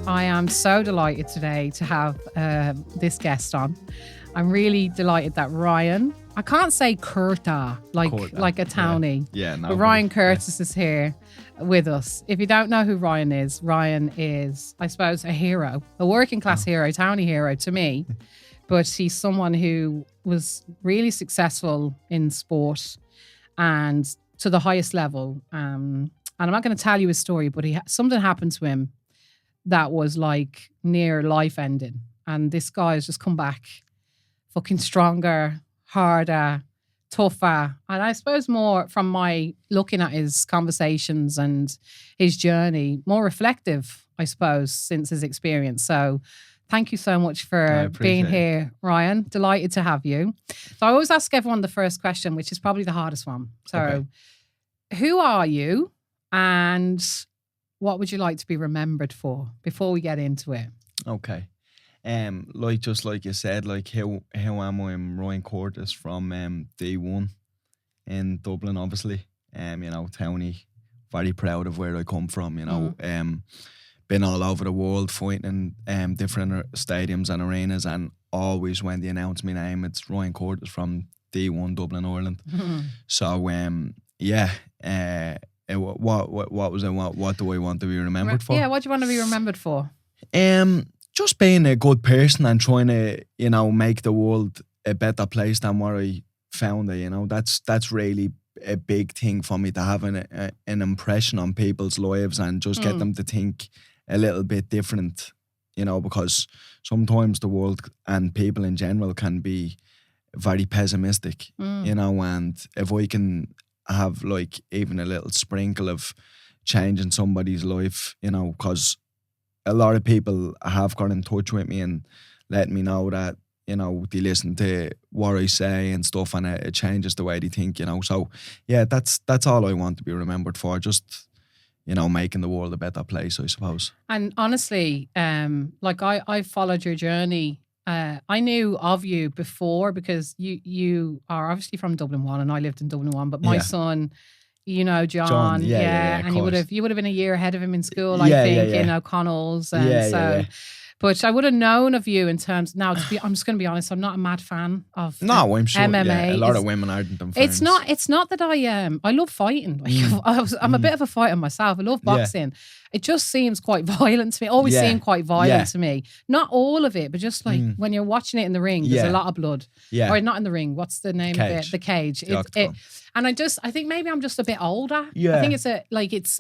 I am so delighted today to have this guest on. I'm really delighted that Ryan, I can't say Curta like a townie. Yeah, no. But Ryan Curtis is here with us. If you don't know who Ryan is, I suppose, a hero, a working class hero, townie hero to me. But he's someone who was really successful in sport and to the highest level. And I'm not going to tell you his story, but something happened to him that was like near life ending. And this guy has just come back fucking stronger, harder, tougher. And I suppose more from my looking at his conversations and his journey, more reflective, I suppose, since his experience. So thank you so much for being here, Ryan. Delighted to have you. So I always ask everyone the first question, which is probably the hardest one. So who are you and what would you like to be remembered for before we get into it? Okay. Like you said, like how am I? I'm Ryan Curtis from D1 in Dublin, obviously. Townie, very proud of where I come from, been all over the world fighting in different stadiums and arenas, and always when they announce my name, it's Ryan Curtis from D1 Dublin, Ireland. So what was it? What do I want to be remembered for? Yeah, what do you want to be remembered for? Just being a good person and trying to, make the world a better place than what I found it. That's really a big thing for me, to have an impression on people's lives and just get them to think a little bit different, because sometimes the world and people in general can be very pessimistic, and if I can have like even a little sprinkle of change in somebody's life, because a lot of people have got in touch with me and let me know that, they listen to what I say and stuff, and it changes the way they think, So yeah, that's all I want to be remembered for. Just, making the world a better place, I suppose. And honestly, I followed your journey. I knew of you before because you are obviously from Dublin 1 and I lived in Dublin 1, but my son, John, and you would have been a year ahead of him in school, I think, in O'Connell's, and But I would have known of you in terms. Now, I'm just going to be honest. I'm not a mad fan of I'm sure MMA. A lot of women aren't them fans. It's not that I love fighting. I'm a bit of a fighter myself. I love boxing. It just seems quite violent to me. Always seemed quite violent to me. Not all of it, but just like when you're watching it in the ring, there's a lot of blood. Yeah. Or not in the ring. What's the name of it? The cage. And I think maybe I'm just a bit older. Yeah. I think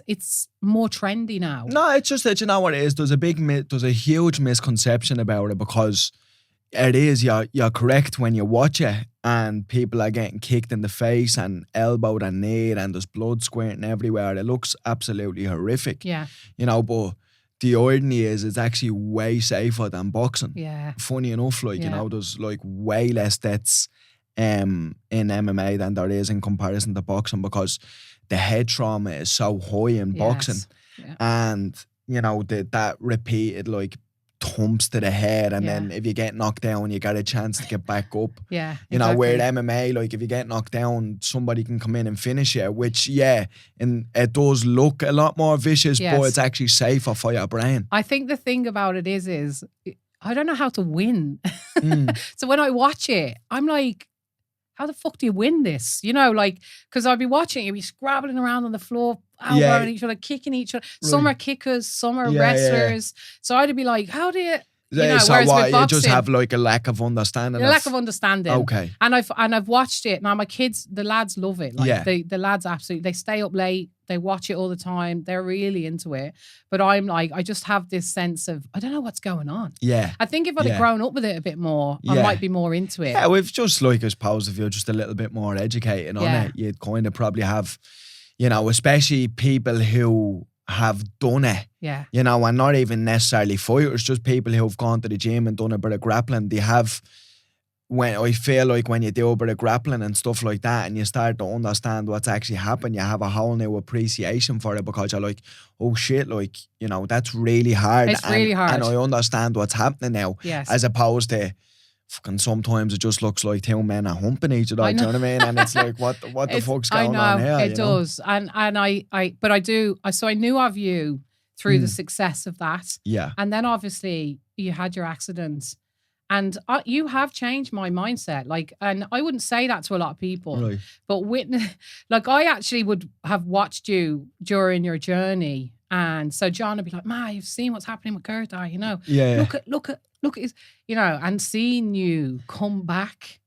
it's more trendy now. No, it's just that, you know what it is? There's a huge misconception about it, because it is, you're correct when you watch it and people are getting kicked in the face and elbowed and kneed and there's blood squirting everywhere. It looks absolutely horrific. Yeah. But the irony is it's actually way safer than boxing. Yeah. Funny enough, there's like way less deaths in MMA than there is in comparison to boxing, because the head trauma is so high in boxing. Yeah. And that repeated like thumps to the head, and then if you get knocked down you got a chance to get back up. Where at MMA, like if you get knocked down, somebody can come in and finish you, which and it does look a lot more vicious, but it's actually safer for your brain. I think the thing about it is I don't know how to win. So when I watch it, I'm like, how the fuck do you win this? Because I'll be watching, you'll be scrabbling around on the floor, elbowing each other, kicking each other. Right. Some are kickers, some are wrestlers. So I'd be like, how do you... So what, you just have like a lack of understanding? A lack of understanding. Okay. And I've watched it. Now my kids, the lads love it. The lads absolutely, they stay up late, they watch it all the time. They're really into it. But I'm like, I just have this sense of, I don't know what's going on. Yeah. I think if I'd have grown up with it a bit more, I might be more into it. Yeah, we've just like, I suppose if you're just a little bit more educated on it, you'd kind of probably have, especially people who have done it, and not even necessarily fighters, just people who have gone to the gym and done a bit of grappling. They have, I feel like when you do a bit of grappling and stuff like that and you start to understand what's actually happened, you have a whole new appreciation for it, because you're like, oh shit, that's really hard. It's really hard. And I understand what's happening now, as opposed to fucking sometimes it just looks like two men are humping each other. Do you know what I mean? And it's like, what the fuck's going on here? It does. And I knew of you through the success of that. Yeah. And then obviously you had your accident. And you have changed my mindset. Like, and I wouldn't say that to a lot of people. Right. But like, I actually would have watched you during your journey. And so John would be like, Ma, you've seen what's happening with Gerda, you know? Yeah. Look at his, you know, and seeing you come back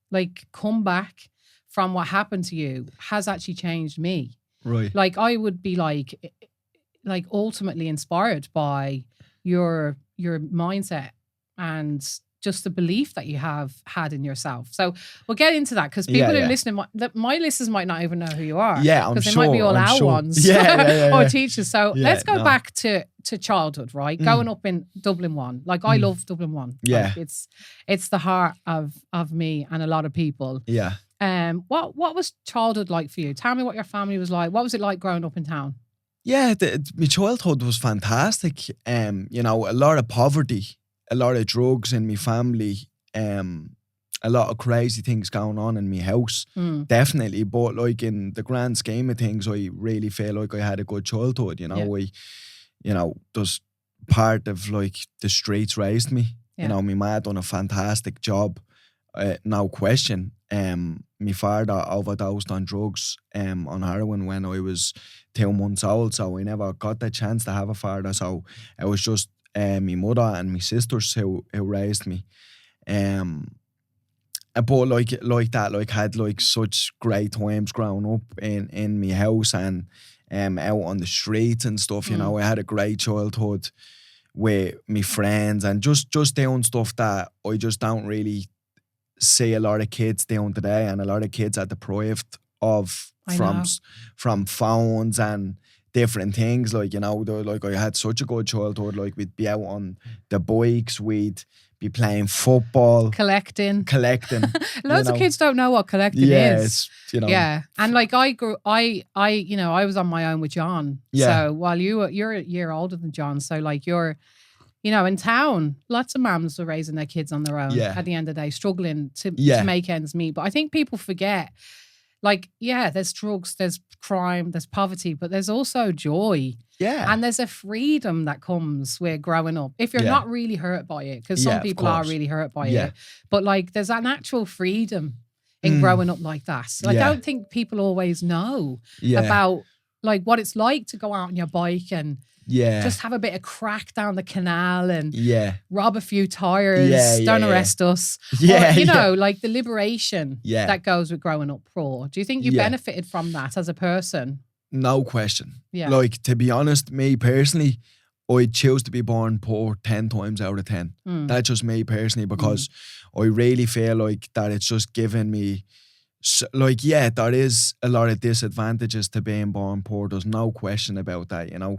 from what happened to you has actually changed me. Right. Like, I would be like ultimately inspired by your mindset and just the belief that you have had in yourself. So we'll get into that because people who are listening, my listeners might not even know who you are. Yeah, I'm because sure. They might be all our ones. Or teachers. So let's go back to childhood, right? Growing up in Dublin 1. Like, I love Dublin 1. Yeah. Like, it's the heart of me and a lot of people. Yeah. What was childhood like for you? Tell me what your family was like. What was it like growing up in town? Yeah, my childhood was fantastic. You know, a lot of poverty, a lot of drugs in my family, a lot of crazy things going on in my house, definitely. But like in the grand scheme of things, I really feel like I had a good childhood. You know, just part of like the streets raised me. Yeah. You know, my mum done a fantastic job, no question. My father overdosed on drugs, on heroin when I was 2 months old, so I never got the chance to have a father. So it was just my mother and my sisters who raised me. But like that, like had like such great times growing up in my house and out on the streets and stuff. You know, I had a great childhood with my friends and just doing stuff that I just don't really see a lot of kids doing today, and a lot of kids are deprived of from phones and different things. Like, you know, like I had such a good childhood. Like, we'd be out on the bikes, we'd be playing football, collecting. Loads of kids don't know what collecting is. It's, you know. Yeah, and like I you know, I was on my own with John. Yeah. So while you're a year older than John, so like you're, you know, in town, lots of mums are raising their kids on their own at the end of the day, struggling to make ends meet. But I think people forget, like, there's drugs, there's crime, there's poverty, but there's also joy. Yeah. And there's a freedom that comes with growing up. If you're not really hurt by it, because some people are really hurt by it. But like, there's an actual freedom in growing up like that. So I don't think people always know about like what it's like to go out on your bike and just have a bit of crack down the canal and rob a few tires, don't arrest us. Or, you know, like the liberation that goes with growing up poor. Do you think you benefited from that as a person? No question. Yeah. Like, to be honest, me personally, I'd choose to be born poor 10 times out of 10. That's just me personally, because I really feel like that it's just given me, like, there is a lot of disadvantages to being born poor. There's no question about that, you know.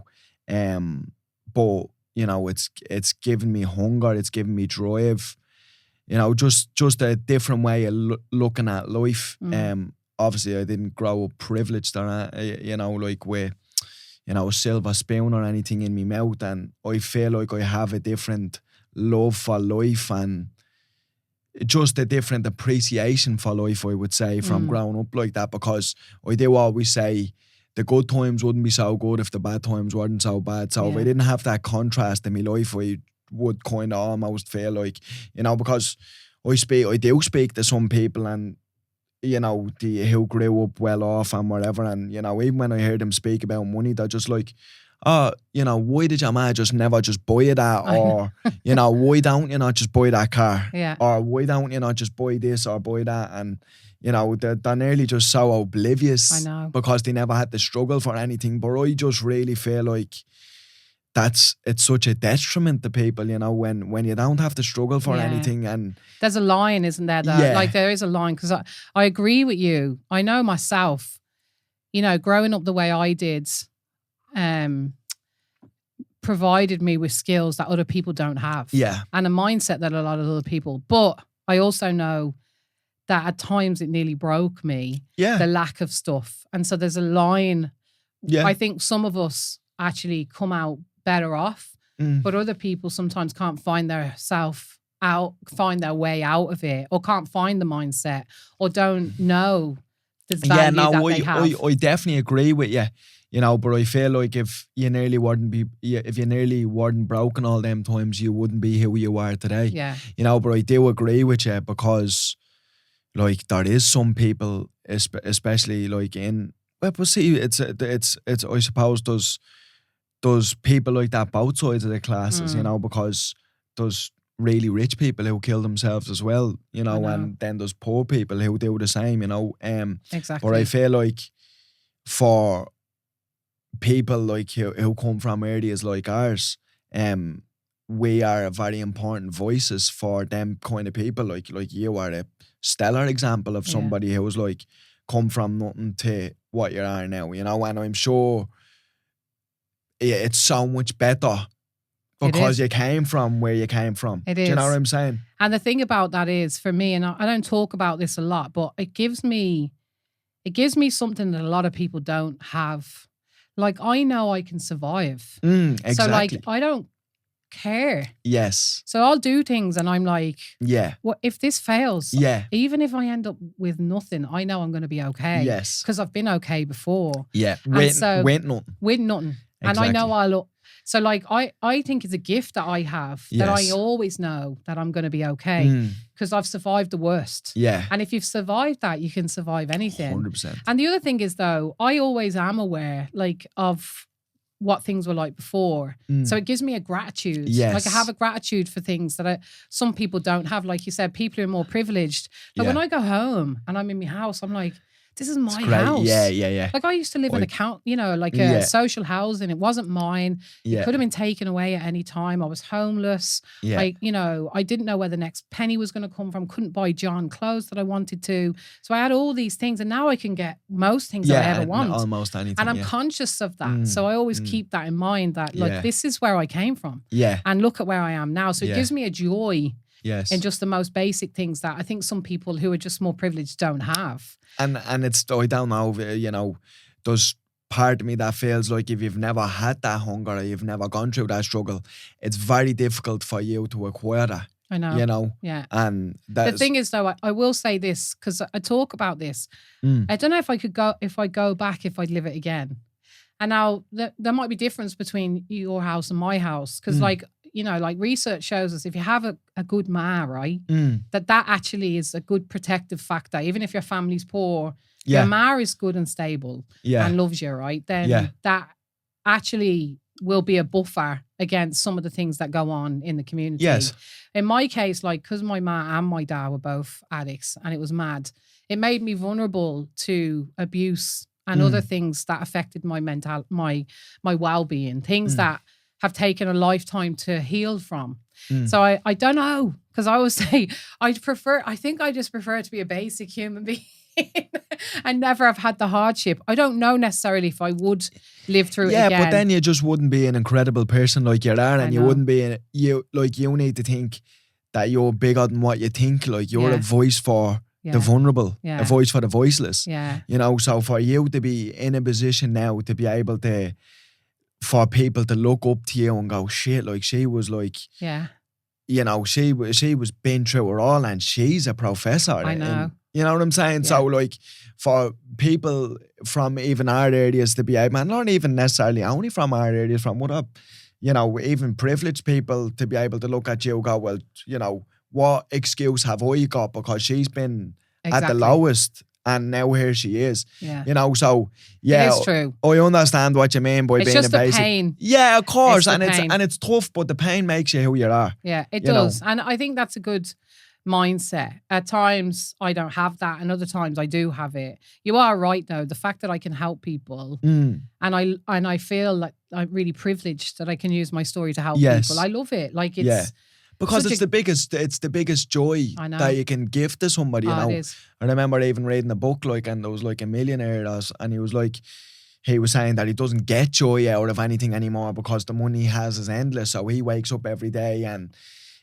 But you know, it's given me hunger, it's given me drive, you know, just a different way of looking at life. Obviously I didn't grow up privileged or, you know, like with, you know, a silver spoon or anything in my mouth, and I feel like I have a different love for life and just a different appreciation for life, I would say, from growing up like that, because I do always say the good times wouldn't be so good if the bad times weren't so bad. So if I didn't have that contrast in my life, I would kind of almost feel like, you know, because I do speak to some people, and, you know, who grew up well off and whatever, and, you know, even when I hear them speak about money, they're just like, oh, you know, why did your man just never just buy you that? Or, you know, why don't you not just buy that car? Yeah. Or why don't you not just buy this or buy that? And, you know, they're nearly just so oblivious. I know. Because they never had to struggle for anything. But I just really feel like it's such a detriment to people, you know, when you don't have to struggle for anything. And there's a line, isn't there? Though? Like, there is a line, because I agree with you. I know myself, you know, growing up the way I did, provided me with skills that other people don't have. Yeah. And a mindset that a lot of other people. But I also know that at times it nearly broke me. Yeah. The lack of stuff. And so there's a line. Yeah. I think some of us actually come out better off, but other people sometimes can't find their way out of it, or can't find the mindset, or don't know the value that they have. I definitely agree with you. You know, but I feel like if you nearly weren't broken all them times, you wouldn't be who you are today. Yeah. You know, but I do agree with you because, like, there is some people, especially like but see, it's I suppose there's people like that both sides of the classes, you know, because there's really rich people who kill themselves as well, you know, and then there's poor people who do the same, you know. Exactly. But I feel like for people like who come from areas like ours, we are very important voices for them kind of people. Like you are a stellar example of somebody who's like come from nothing to what you are now, you know. And I'm sure it's so much better because you came from where you came from. It Do is. you know what I'm saying? And the thing about that is, for me, and I don't talk about this a lot, but it gives me something that a lot of people don't have. Like, I know I can survive. Exactly. So, like, I don't care. Yes. So I'll do things and I'm like, yeah. What if this fails? Yeah. Even if I end up with nothing, I know I'm going to be okay. Yes. Because I've been okay before. Yeah. With nothing. With nothing. Exactly. And I know I'll... So, like, I think it's a gift that I have, that I always know that I'm going to be okay because I've survived the worst. Yeah. And if you've survived that, you can survive anything. 100%. And the other thing is, though, I always am aware, like, of what things were like before. So it gives me a gratitude. Yes. Like, I have a gratitude for things that some people don't have. Like you said, people who are more privileged. But when I go home and I'm in my house, I'm like, this is my house. Yeah. Like, I used to live in a social housing. It wasn't mine. It could have been taken away at any time. I was homeless. Yeah. Like, I didn't know where the next penny was going to come from. Couldn't buy John clothes that I wanted to. So I had all these things, and now I can get most things that I ever want. Almost anything. And I'm conscious of that. So I always keep that in mind, that this is where I came from. Yeah. And look at where I am now. So it gives me a joy. Yes. In just the most basic things that I think some people who are just more privileged don't have. And it's, I don't know, there's part of me that feels like if you've never had that hunger or you've never gone through that struggle, it's very difficult for you to acquire that. I know. Yeah. And the thing is, though, I will say this, because I talk about this. I don't know if I'd go back, if I'd live it again. And now there might be difference between your house and my house, because like research shows us, if you have a good ma, right, that actually is a good protective factor. Even if your family's poor, your ma is good and stable and loves you, right, then that actually will be a buffer against some of the things that go on in the community. Yes. In my case, like, because my ma and my dad were both addicts and it was mad, it made me vulnerable to abuse and other things that affected my my well-being, things that have taken a lifetime to heal from. So I don't know, because I always say I think I just prefer to be a basic human being and never have had the hardship. I don't know necessarily if I would live through it again. Yeah, but then you just wouldn't be an incredible person like you are, and you wouldn't be you need to think that you're bigger than what you think. Like, you're a voice for the vulnerable, a voice for the voiceless. Yeah. So for you to be in a position now to be able to, for people to look up to you and go, shit, like, she was like, she was been through it all and she's a professor. I know. You know what I'm saying? Yeah. So, like, for people from even our areas to be able, and not even necessarily only from our areas, from what up, even privileged people to be able to look at you and go, well, what excuse have I got, because she's been at the lowest and now here she is. Yeah. So yeah, it is true. I understand what you mean by it's being just a basic. The pain. Yeah, of course. It's and it's tough, but the pain makes you who you are. Yeah, it does. And I think that's a good mindset. At times I don't have that, and other times I do have it. You are right, though. The fact that I can help people and I feel like I'm really privileged that I can use my story to help people. I love it. Like, it's because it's the biggest joy that you can give to somebody. It is. I remember even reading a book, and there was like a millionaire, and he was saying that he doesn't get joy out of anything anymore because the money he has is endless. So he wakes up every day and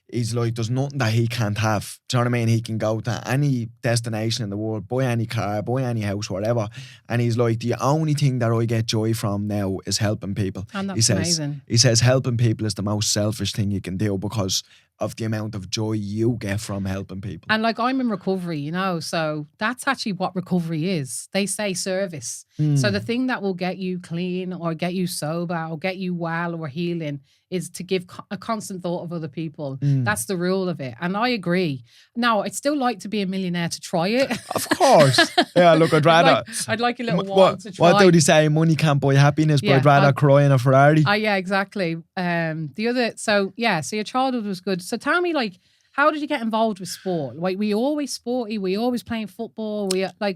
he's like, there's nothing that he can't have. Do you know what I mean? He can go to any destination in the world, buy any car, buy any house, whatever. And he's like, the only thing that I get joy from now is helping people. And that's amazing. He says helping people is the most selfish thing you can do, because of the amount of joy you get from helping people. And like I'm in recovery, you know, so that's actually what recovery is. They say service. So the thing that will get you clean or get you sober or get you well or healing is to give a constant thought of other people. That's the rule of it. And I agree. Now, I'd still like to be a millionaire to try it. Of course. Yeah, look, I'd rather... I'd like a little while to try. What do they say? Money can't buy happiness, but Yeah, I'd rather cry in a Ferrari. Yeah, exactly. So your childhood was good. So tell me, like, how did you get involved with sport? Like, were you always sporty? Were you always playing football?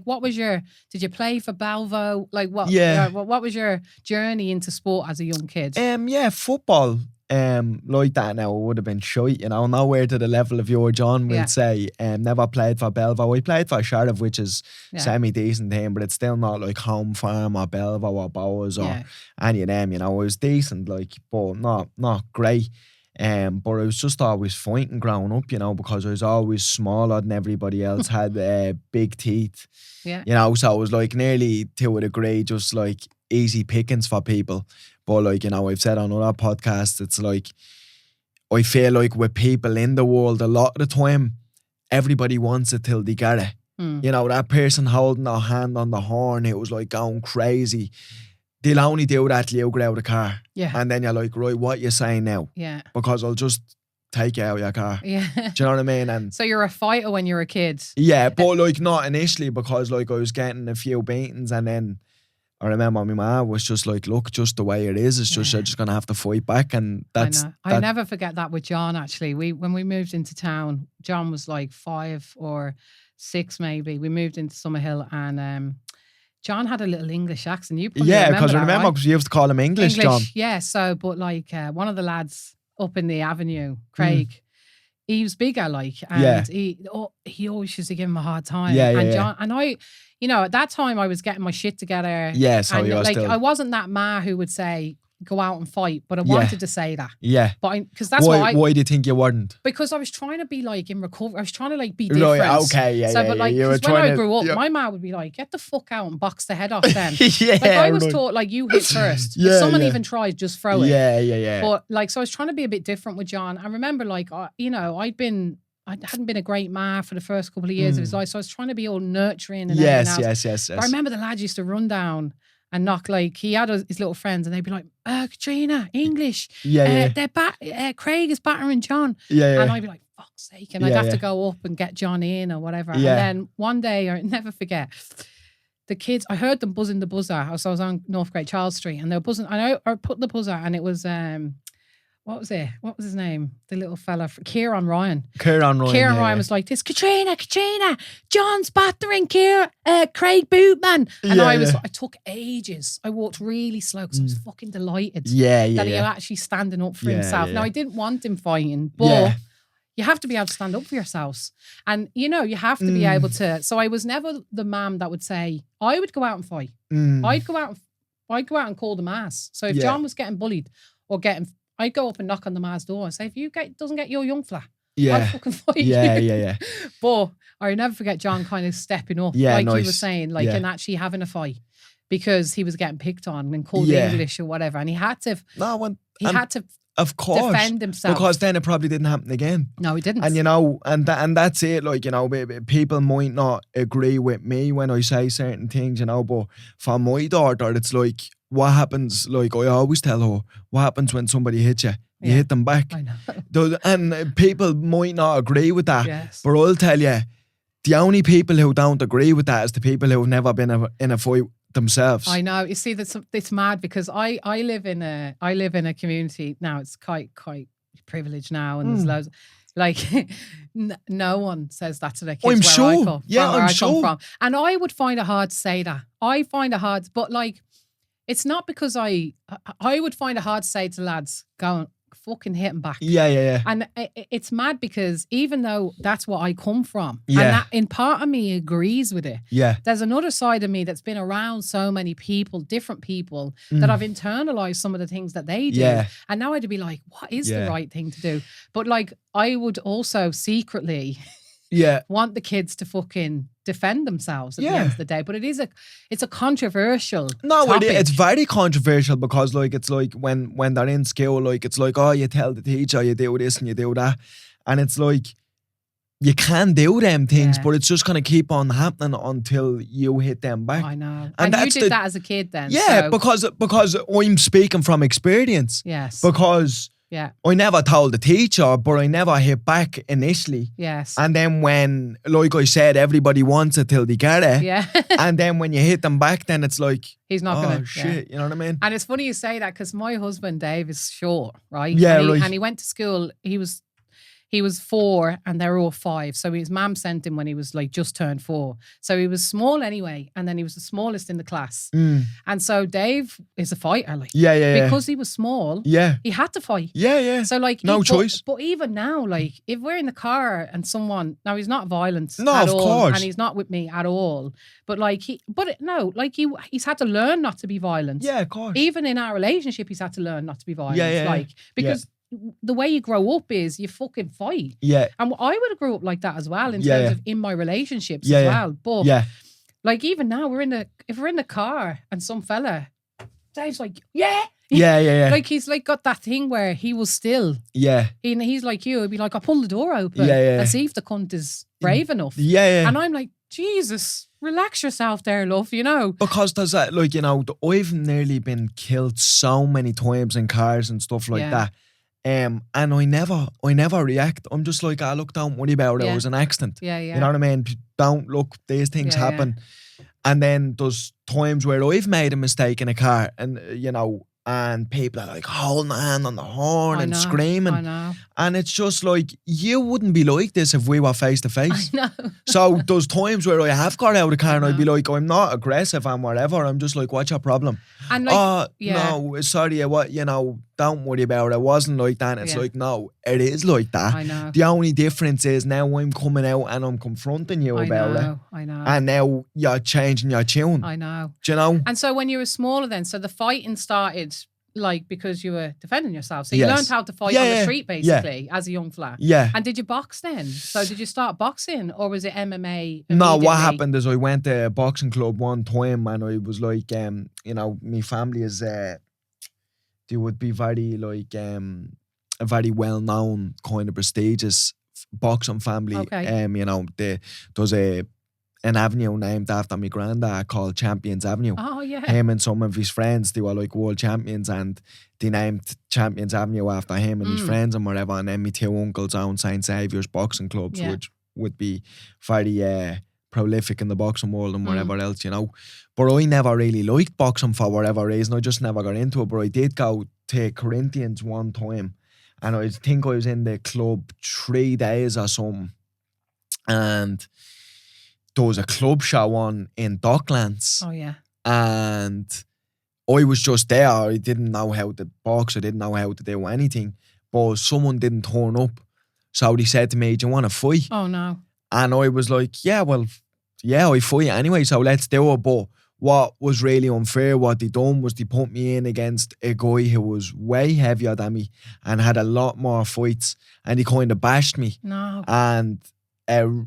What was did you play for Balvo? Like, what? Yeah. What was your journey into sport as a young kid? Yeah, football. Like that now, it would have been shite, you know, nowhere to the level of your John, we'll say. Never played for Belvo. I played for Sheriff, which is semi-decent team, but it's still not like Home Farm or Belvo or Bowers or any of them, you know. It was decent, like, but not great. But I was just always fighting growing up, you know, because I was always smaller than everybody else, had big teeth, you know, so it was like nearly to a degree just like easy pickings for people. But like, you know, I've said on other podcasts, it's like, I feel like with people in the world, a lot of the time, everybody wants it till they get it. You know, that person holding their hand on the horn, it was like going crazy. They'll only do that till you get out of the car. Yeah. And then you're like, right, what you saying now? Yeah. Because I'll just take you out of your car. Yeah. Do you know what I mean? And so you're a fighter when you're a kid? Yeah, but like not initially, because like I was getting a few beatings, and then I remember my mum was just like, look, just the way it is, it's just you're just gonna have to fight back. And that's I never forget that with John actually. When we moved into town, John was like 5 or 6 maybe. We moved into Summerhill, and John had a little English accent. You probably because I remember because you used to call him English, John. Yeah, so but like one of the lads up in the avenue, Craig, he was bigger, like, and he always used to give him a hard time. John and I, you know, at that time I was getting my shit together. Yeah, so you like still... I wasn't that ma who would say go out and fight, but I wanted to say that. Yeah. But because that's why do you think you weren't? Because I was trying to be like in recovery. I was trying to like be different. Right, okay, yeah. So, but like, because when I grew up, my ma would be like, get the fuck out and box the head off them. Like I was taught like you hit first. If someone even tries, just throw it. Yeah. But like, so I was trying to be a bit different with John. I remember like, you know, I hadn't been a great ma for the first couple of years of his life. So I was trying to be all nurturing and everything else. Yes. But I remember the lads used to run down and knock, like, he had his little friends and they'd be like, Katrina, English. Craig is battering John. And I'd be like, fuck's sake. And I'd have to go up and get John in or whatever. And then one day, I'll never forget, the kids, I heard them buzzing the buzzer. So I was on North Great Charles Street and they were buzzing. I put the buzzer and it was, what was it? What was his name? The little fella, Kieran Ryan. Kieran Ryan was like this, Katrina, John's battering Craig Bootman. And I took ages. I walked really slow because I was fucking delighted that he was actually standing up for himself. Now, I didn't want him fighting, but you have to be able to stand up for yourselves. And, you know, you have to be able to. So I was never the mum that would say, I would go out and fight. I'd go out and call the mass. So if John was getting bullied or I'd go up and knock on the ma's door and say, if doesn't get your young fella, I'll fucking fight you. Yeah. But I'll never forget John kind of stepping up, like you were saying, like, and actually having a fight because he was getting picked on and called English or whatever. And he had to, of course, defend himself. Because then it probably didn't happen again. No, it didn't. And, you know, and that's it. Like, you know, people might not agree with me when I say certain things, you know, but for my daughter, it's like, what happens, like I always tell her, what happens when somebody hits you? You hit them back. I know. And people might not agree with that. But I'll tell you, the only people who don't agree with that is the people who've never been in a fight themselves. I know. You see, it's mad because I live in a community now. It's quite privileged now, and there's loads. Like, no one says that to their kids. I'm sure. I come from. And I would find it hard to say that. I find it hard, but like, it's not because I would find it hard to say to lads, go and fucking hit him back. Yeah. And it's mad because even though that's what I come from, and that in part of me agrees with it. Yeah. There's another side of me that's been around so many people, different people, that I've internalized some of the things that they do. Yeah. And now I'd be like, what is the right thing to do? But like, I would also secretly want the kids to fucking defend themselves at the end of the day. But it's a controversial topic. It's very controversial because like it's like when they're in school, like it's like, oh, you tell the teacher you do this and you do that, And it's like, you can do them things, Yeah. but it's just going to keep on happening until you hit them back. I know. And And you that's did that as a kid then. Yeah, so, because I'm speaking from experience. Yes. Because Yeah. I never told the teacher, but I never hit back initially. Yes. And then when, like I said, everybody wants it till they get it. Yeah. And then when you hit them back, then it's like, He's not oh, gonna. shit, you know what I mean? And it's funny you say that because my husband Dave is short, right? Yeah, and he, right. And he went to school. He was 4 and they were all 5. So his mum sent him when he was like just turned 4. So he was small anyway. And then he was the smallest in the class. And so Dave is a fighter. Like, Yeah. Because he was small, Yeah. he had to fight. Yeah. So like no choice. But even now, like if we're in the car and someone, now he's not violent No, at of all, course. and he's not with me at all. But like he's had to learn not to be violent. Yeah, of course. Even in our relationship, he's had to learn not to be violent. Yeah. Like because the way you grow up is you fucking fight. Yeah. And I would have grew up like that as well in terms of in my relationships as well. But like even now if we're in the car and some fella, Dave's like, yeah. Like he's like got that thing where he will still. Yeah. He's like you. He'd be like, I'll pull the door open Yeah. and see if the cunt is brave enough. Yeah. And I'm like, Jesus, relax yourself there, love, you know. Because there's that, like, you know, I've nearly been killed so many times in cars and stuff like that. And I never react. I'm just like, look, don't worry about it. It was an accident. Yeah. You know what I mean? Don't look, these things happen. And then there's times where I've made a mistake in a car and, you know, and people are like holding a hand on the horn and screaming. I know. And it's just like, you wouldn't be like this if we were face to face. I know. So there's times where I have got out of the car and I'd be like, I'm not aggressive and whatever. I'm just like, what's your problem? And like, no, sorry, what, you know, don't worry about it. It wasn't like that. And it's like, no, it is like that. I know. The only difference is now I'm coming out and I'm confronting you about it. I know. And now you're changing your tune. I know. Do you know? And so when you were smaller then, so the fighting started like because you were defending yourself. So you learned how to fight on the street basically as a young fella. Yeah. And did you box then? So did you start boxing or was it MMA? No, what happened is I went to a boxing club one time and I was like, you know, my family is, they would be very like, a very well-known kind of prestigious boxing family. Okay. You know, there's an avenue named after my granddad called Champions Avenue. Oh, yeah. Him and some of his friends, they were like world champions and they named Champions Avenue after him and his friends and whatever. And then my 2 uncles own St. Saviour's boxing clubs, which would be very prolific in the boxing world and whatever else, you know. But I never really liked boxing for whatever reason. I just never got into it. But I did go to Corinthians one time and I think I was in the club 3 days or something. And there was a club show on in Docklands. Oh, yeah. And I was just there. I didn't know how to box. I didn't know how to do anything. But someone didn't turn up. So they said to me, do you want to fight? Oh, no. And I was like, yeah, I fight anyway, so let's do it. But what was really unfair, what they done was they put me in against a guy who was way heavier than me and had a lot more fights. And he kind of bashed me. No. And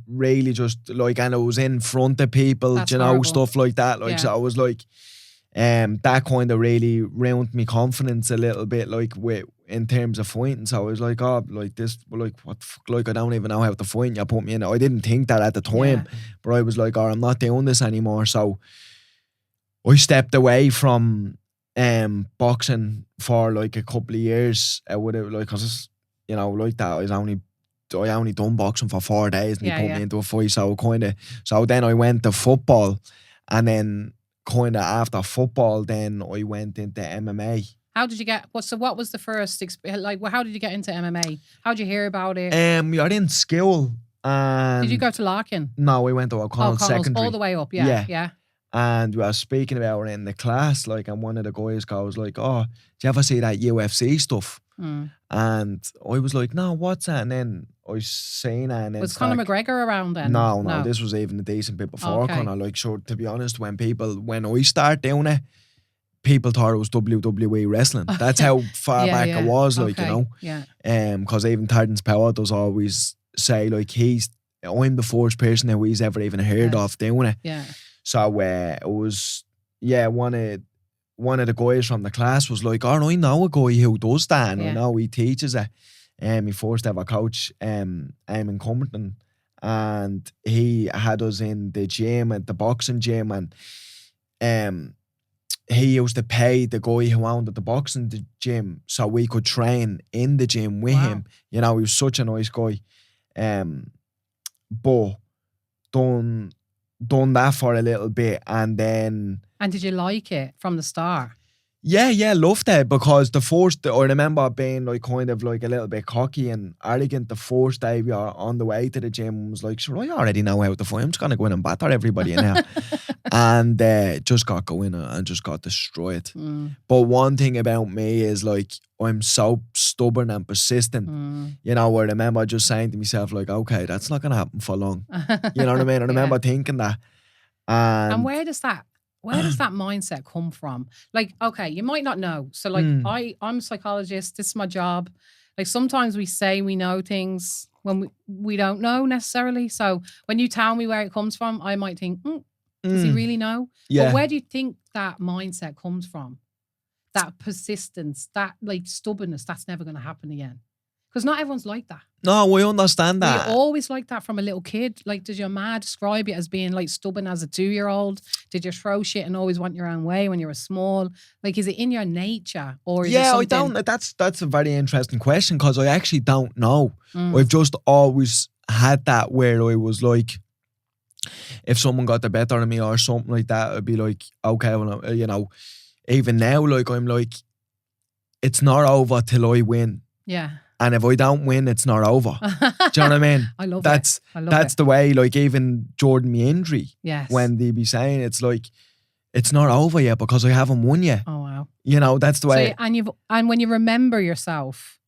really just like, and it was in front of people, That's you know, horrible. stuff like that. Like, so I was like, that kind of really ruined my confidence a little bit, like in terms of fighting. So I was like, oh, like this, like what the fuck, like I don't even know how to fight. And you put me in it. I didn't think that at the time, but I was like, oh, I'm not doing this anymore. So I stepped away from boxing for like a couple of years. I would have like, cause you know, like that. I only done boxing for 4 days and he put me into a fight. So then I went to football, and then kind of after football, then I went into MMA. How did you get? What was the first? How did you get into MMA? How did you hear about it? You're in school. Did you go to Larkin? No, we went to O'Connell Secondary. All the way up. Yeah. And we were speaking about it in the class, like, and one of the guys goes like, "Oh, do you ever see that UFC stuff?" And I was like, "No, what's that?" And then I seen it. And was Conor McGregor around then? No, this was even a decent bit before Conor. Like, sure, to be honest, when I start doing it, people thought it was WWE wrestling. That's how far back it was, like, you know. Yeah. Because even Terrence Power does always say, like, I'm the first person that he's ever even heard of doing it. Yeah. So it was, one of the guys from the class was like, oh, I know a guy who does that, and I know he teaches it. my first ever coach, Eamon Cumberton, and he had us in the gym, at the boxing gym, and he used to pay the guy who owned the boxing gym so we could train in the gym with him. You know, he was such a nice guy. But done that for a little bit, and then... And did you like it from the start? Yeah, loved it, because I remember being like kind of like a little bit cocky and arrogant the first day we were on the way to the gym. Was like, sure, I already know how to fight. I'm just going to go in and batter everybody now. And just got going and just got destroyed. But one thing about me is like, I'm so stubborn and persistent. You know, I remember just saying to myself like, okay, that's not going to happen for long. You know what I mean? I remember thinking that. And where does that mindset come from? Like, okay, you might not know. So like, I'm a psychologist. This is my job. Like sometimes we say we know things when we don't know necessarily. So when you tell me where it comes from, I might think, does he really know? Yeah. But where do you think that mindset comes from? That persistence, that like stubbornness, that's never going to happen again. Because not everyone's like that. No, we understand that. Were you always like that from a little kid? Like, did your ma describe you as being like stubborn as a 2-year-old? Did you throw shit and always want your own way when you were small? Like, is it in your nature, or is it something... I don't. That's a very interesting question, because I actually don't know. I've just always had that where I was like, if someone got the better of me or something like that, I'd be like, okay, well, you know, even now, like I'm like, it's not over till I win. Yeah. And if I don't win, it's not over. Do you know what I mean? I love that's, it. That's the way, like even Jordan, me injury, yes, when they be saying it's like, it's not over yet because I haven't won yet. Oh, wow. You know, that's the way. So, and when you remember yourself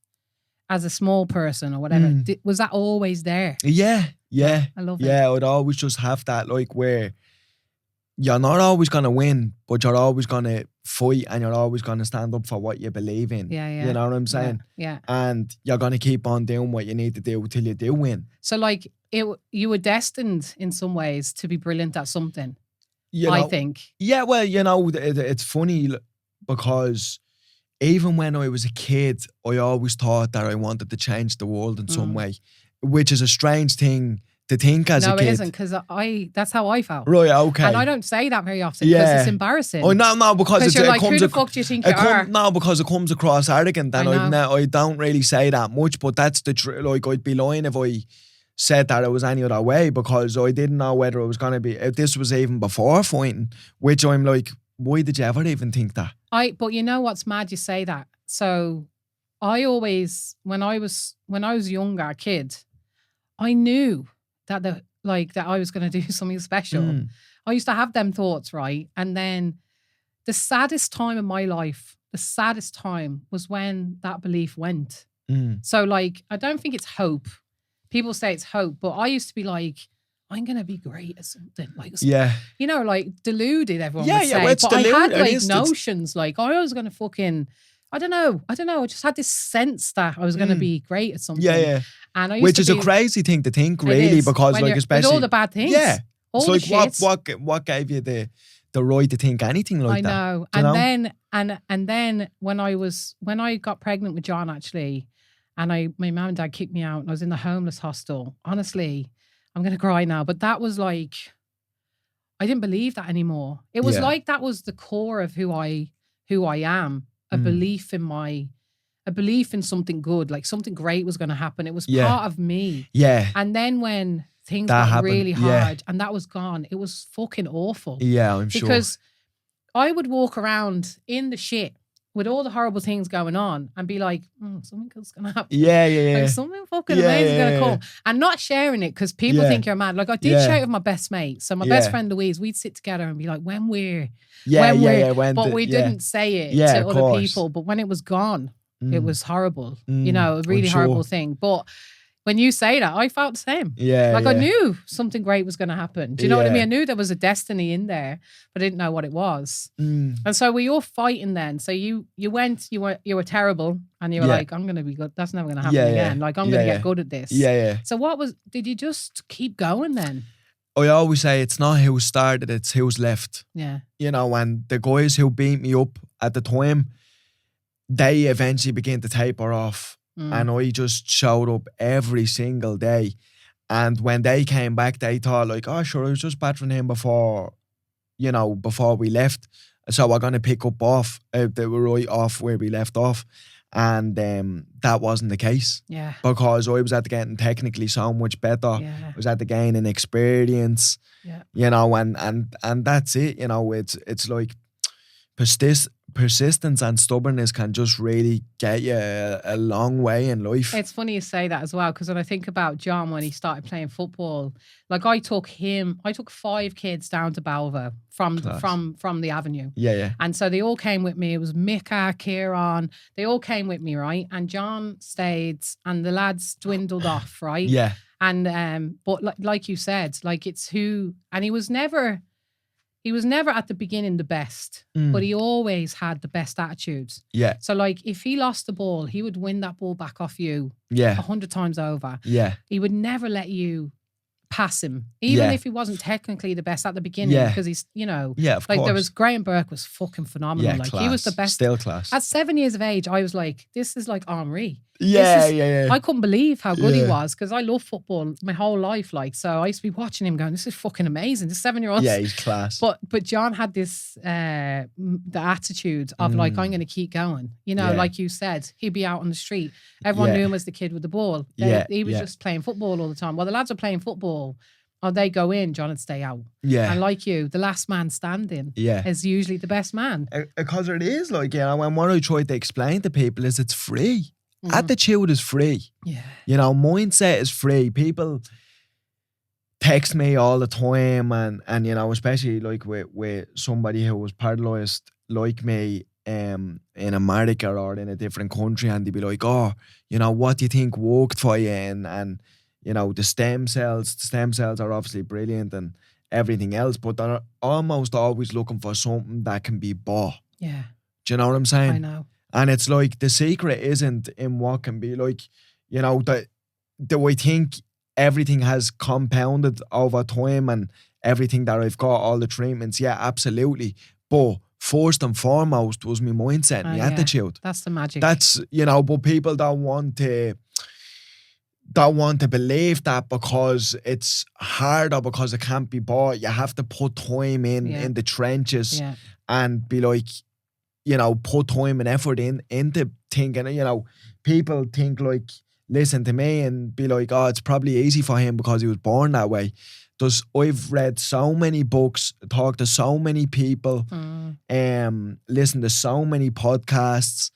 as a small person or whatever, was that always there? Yeah. I love it. Yeah, I'd always just have that, like, where you're not always going to win, but you're always going to fight and you're always going to stand up for what you believe in. Yeah. You know what I'm saying? Yeah. And you're going to keep on doing what you need to do till you do win. So like you were destined in some ways to be brilliant at something, I think. Yeah, well, you know, it's funny because even when I was a kid, I always thought that I wanted to change the world in some way, which is a strange thing to think as a kid. No, it isn't, because that's how I felt. Right, okay. And I don't say that very often because it's embarrassing. Oh, no, because you're like, who the fuck do you think you are? No, because it comes across arrogant, and I don't really say that much, but that's the truth. Like, I'd be lying if I said that it was any other way, because I didn't know whether it was going to be, if this was even before fighting, which I'm like, why did you ever even think that? But you know what's mad, you say that. So I always, when I was younger, a kid, I knew that that I was going to do something special. I used to have them thoughts, right? And then the saddest time in my life, was when that belief went. So like, I don't think it's hope. People say it's hope, but I used to be like, I'm going to be great at something. Like, you know, like deluded, everyone would say. Well, it's but deluded. I had like notions, like I was going to fucking, I don't know. I just had this sense that I was going to be great at something. Yeah. And I used which to is a crazy thing to think, really, because like, especially with all the bad things. Yeah. All it's the like shit. what gave you the right to think anything like that? I know. And then when I got pregnant with John, actually, and my mum and dad kicked me out and I was in the homeless hostel. Honestly, I'm going to cry now, but that was like, I didn't believe that anymore. It was like that was the core of who I am. A belief in something good, like something great was going to happen. It was part of me. Yeah. And then when things got really hard and that was gone, it was fucking awful. Yeah, I'm sure. Because I would walk around in the shit with all the horrible things going on and be like, something good's going to happen. Yeah. Like something fucking amazing is going to come. And not sharing it because people think you're mad. Like I did share it with my best mate. So my best friend Louise, we'd sit together and be like, but we didn't say it to other people. But when it was gone, it was horrible. You know, a really horrible thing. But when you say that, I felt the same. I knew something great was going to happen. Do you know what I mean? I knew there was a destiny in there, but I didn't know what it was. And so we all fighting then. So you were terrible, and you were like, I'm going to be good. That's never going to happen again. Like I'm going to get good at this. So did you just keep going then? I always say it's not who started, it's who's left. Yeah. You know, and the guys who beat me up at the time, they eventually began to taper off. and I just showed up every single day. And when they came back, they thought like, oh, sure, I was just battering him before we left. So we're going to pick up off, they were right off where we left off. And that wasn't the case. Yeah. Because I was at the getting technically so much better. Yeah. I was at the gaining experience. Yeah. And that's it. It's like persistence and stubbornness can just really get you a long way in life. It's funny you say that as well, because when I think about John when he started playing football, like I took 5 kids down to Balvo from the avenue. Yeah. And so they all came with me. It was Mika, Kieran, they all came with me, right? And John stayed and the lads dwindled off, right? Yeah. And but like you said, like it's and he was never at the beginning the best, but he always had the best attitude. Yeah. So like if he lost the ball, he would win that ball back off you 100 times over. Yeah. He would never let you pass him, even if he wasn't technically the best at the beginning, because he's, of like course. There was Graham Burke was fucking phenomenal. Yeah, like class. He was the best. Still class. At 7 years of age, I was like, this is like Henri. Yeah. I couldn't believe how good he was because I love football my whole life. Like, so I used to be watching him going, this is fucking amazing. This 7-year-old. Yeah, he's class. But John had this, the attitude of like, I'm going to keep going. Like you said, he'd be out on the street. Everyone knew him as the kid with the ball. He was just playing football all the time. Well, the lads are playing football. Or they go in, John would stay out. Yeah. And like you, the last man standing is usually the best man. Because it is like, and what I try to explain to people is it's free. Attitude is free. Yeah. Mindset is free. People text me all the time and especially like with somebody who was paralyzed like me in America or in a different country, and they'd be like, oh, what do you think worked for you? And the stem cells are obviously brilliant and everything else, but they're almost always looking for something that can be bought. Yeah. Do you know what I'm saying? I know. And it's like the secret isn't in what can be like, that I think everything has compounded over time and everything that I've got, all the treatments, yeah, absolutely. But first and foremost was my mindset and my attitude. That's the magic. That's, but people don't want to believe that because it's hard or because it can't be bought. You have to put time in the trenches and be like, put time and effort into thinking, people think like, listen to me and be like, oh, it's probably easy for him because he was born that way. I've read so many books, talked to so many people, listened to so many podcasts,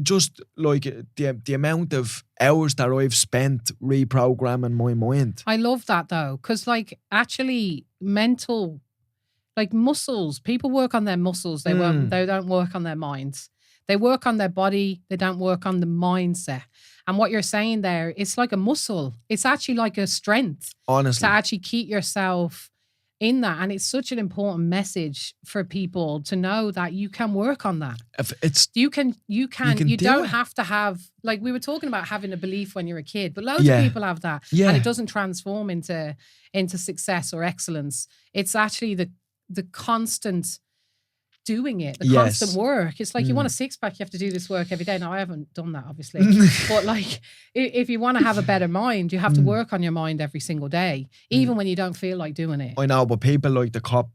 just like the amount of hours that I've spent reprogramming my mind. I love that though, because like actually mental, like muscles, people work on their muscles. They don't work on their minds. They work on their body. They don't work on the mindset. And what you're saying there, it's like a muscle. It's actually like a strength. Honestly. To actually keep yourself in that. And it's such an important message for people to know that you can work on that. You don't have to have, like we were talking about having a belief when you're a kid, but loads of people have that. And it doesn't transform into success or excellence. It's actually the constant doing it, the constant work. It's like you want a six-pack, you have to do this work every day. Now, I haven't done that, obviously. But like, if you want to have a better mind, you have to work on your mind every single day, even when you don't feel like doing it. I know, but people like a cop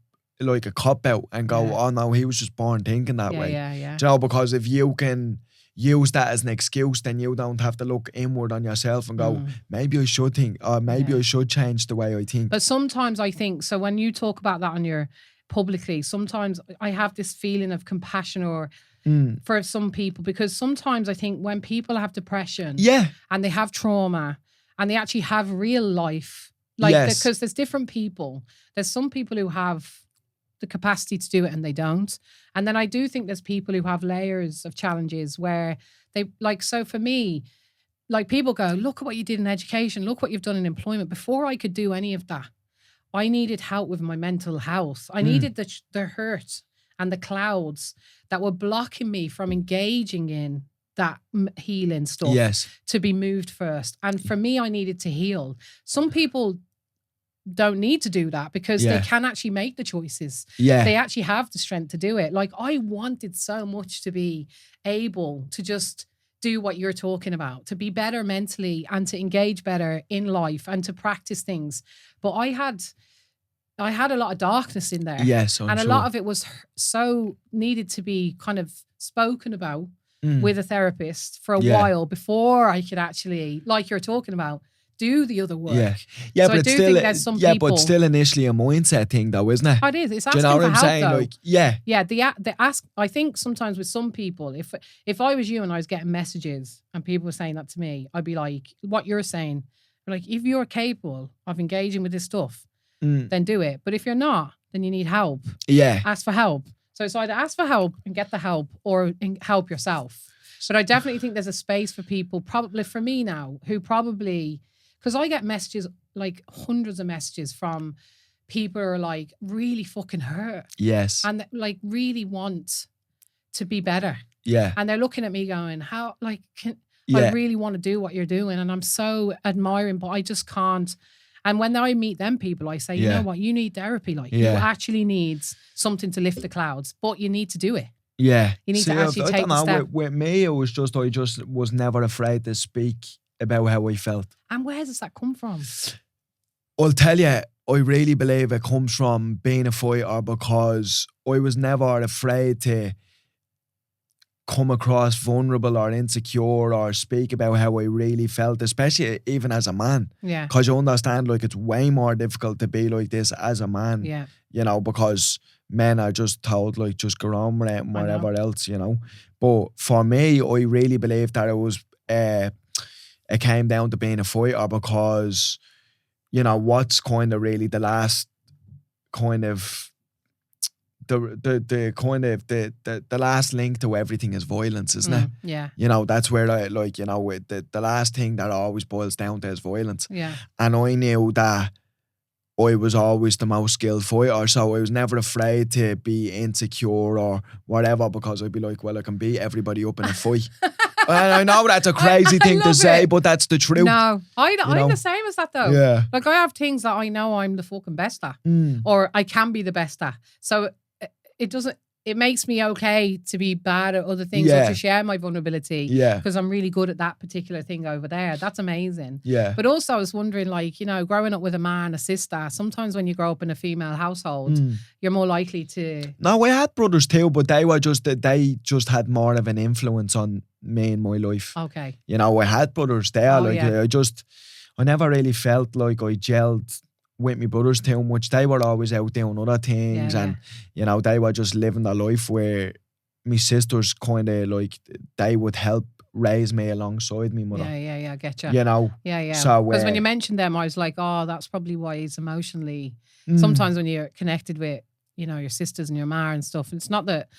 out and go, oh no, he was just born thinking that way. Yeah. Do you know, because if you can use that as an excuse, then you don't have to look inward on yourself and go, maybe I should think, or maybe I should change the way I think. But sometimes I think, so when you talk about that on your publicly, sometimes I have this feeling of compassion or for some people, because sometimes I think when people have depression and they have trauma and they actually have real life, like because there's different people. There's some people who have the capacity to do it and they don't. And then I do think there's people who have layers of challenges where they, like, so for me, like people go, look at what you did in education, look what you've done in employment. Before I could do any of that, I needed help with my mental health. I needed the hurt and the clouds that were blocking me from engaging in that healing stuff to be moved first. And for me, I needed to heal. Some people don't need to do that because Yeah. they can actually make the choices. Yeah. They actually have the strength to do it. Like I wanted so much to be able to just do what you're talking about, to be better mentally and to engage better in life and to practice things. But I had a lot of darkness in there. Yes, I'm and a sure. lot of it was so needed to be kind of spoken about with a therapist for a Yeah. while before I could actually, like you're talking about, do the other work. Yeah, So but I it's do still, think there's some yeah, people. but still initially a mindset thing, though, isn't it? Oh, it is. It's Do asking you know what for I'm help, saying? though. Like, yeah, The ask. I think sometimes with some people, if I was you and I was getting messages and people were saying that to me, I'd be like, what you're saying, like if you're capable of engaging with this stuff, then do it. But if you're not, then you need help. yeah, Ask for help. So it's either ask for help and get the help or help yourself. But I definitely think there's a space for people, probably for me now, who probably, because I get messages, like hundreds of messages from people who are like really fucking hurt yes, and like really want to be better. yeah, And they're looking at me going, how, like, I yeah, really want to do what you're doing. And I'm so admiring, but I just can't. And when I meet them people, I say, you Yeah. know what, you need therapy. Like you Yeah. actually need something to lift the clouds, but you need to do it. yeah. You need to actually I take don't the know, step. with me, it was just, I just was never afraid to speak about how I felt. And where does that come from? I'll tell you, I really believe it comes from being a fighter because I was never afraid to come across vulnerable or insecure or speak about how I really felt, especially even as a man. Yeah. Because you understand, like, it's way more difficult to be like this as a man, Yeah. you know, because men are just told, like, just go on with it and I know. whatever else, you know. But for me, I really believe that it came down to being a fighter because, you know, what's kind of really the last kind of the last link to everything is violence, isn't it? Yeah. You know, that's where I, like, you know, with the last thing that always boils down to is violence. Yeah. And I knew that I was always the most skilled fighter, so I was never afraid to be insecure or whatever because I'd be like, well, I can beat everybody up in a fight. And I know that's a crazy thing to love say, it. but that's the truth. No, I'm know? the same as that though. Yeah. Like I have things that I know I'm the fucking best at, Mm. or I can be the best at. So it makes me okay to be bad at other things or Yeah. to share my vulnerability. Yeah. Because I'm really good at that particular thing over there. That's amazing. Yeah. But also I was wondering, like, you know, growing up with a man, a sister, sometimes when you grow up in a female household, you're more likely to. No, I had brothers too, but they just had more of an influence on me in my life. Okay. You know, I had brothers there. Oh, like yeah. I never really felt like I gelled with my brothers too much. They were always out doing other things, Yeah, and you know, they were just living their life where my sisters kind of like they would help raise me alongside me mother. Yeah, I get you. You know, Yeah. So Because when you mentioned them, I was like, oh, that's probably why he's emotionally. Sometimes when you're connected with, you know, your sisters and your ma and stuff, it's not that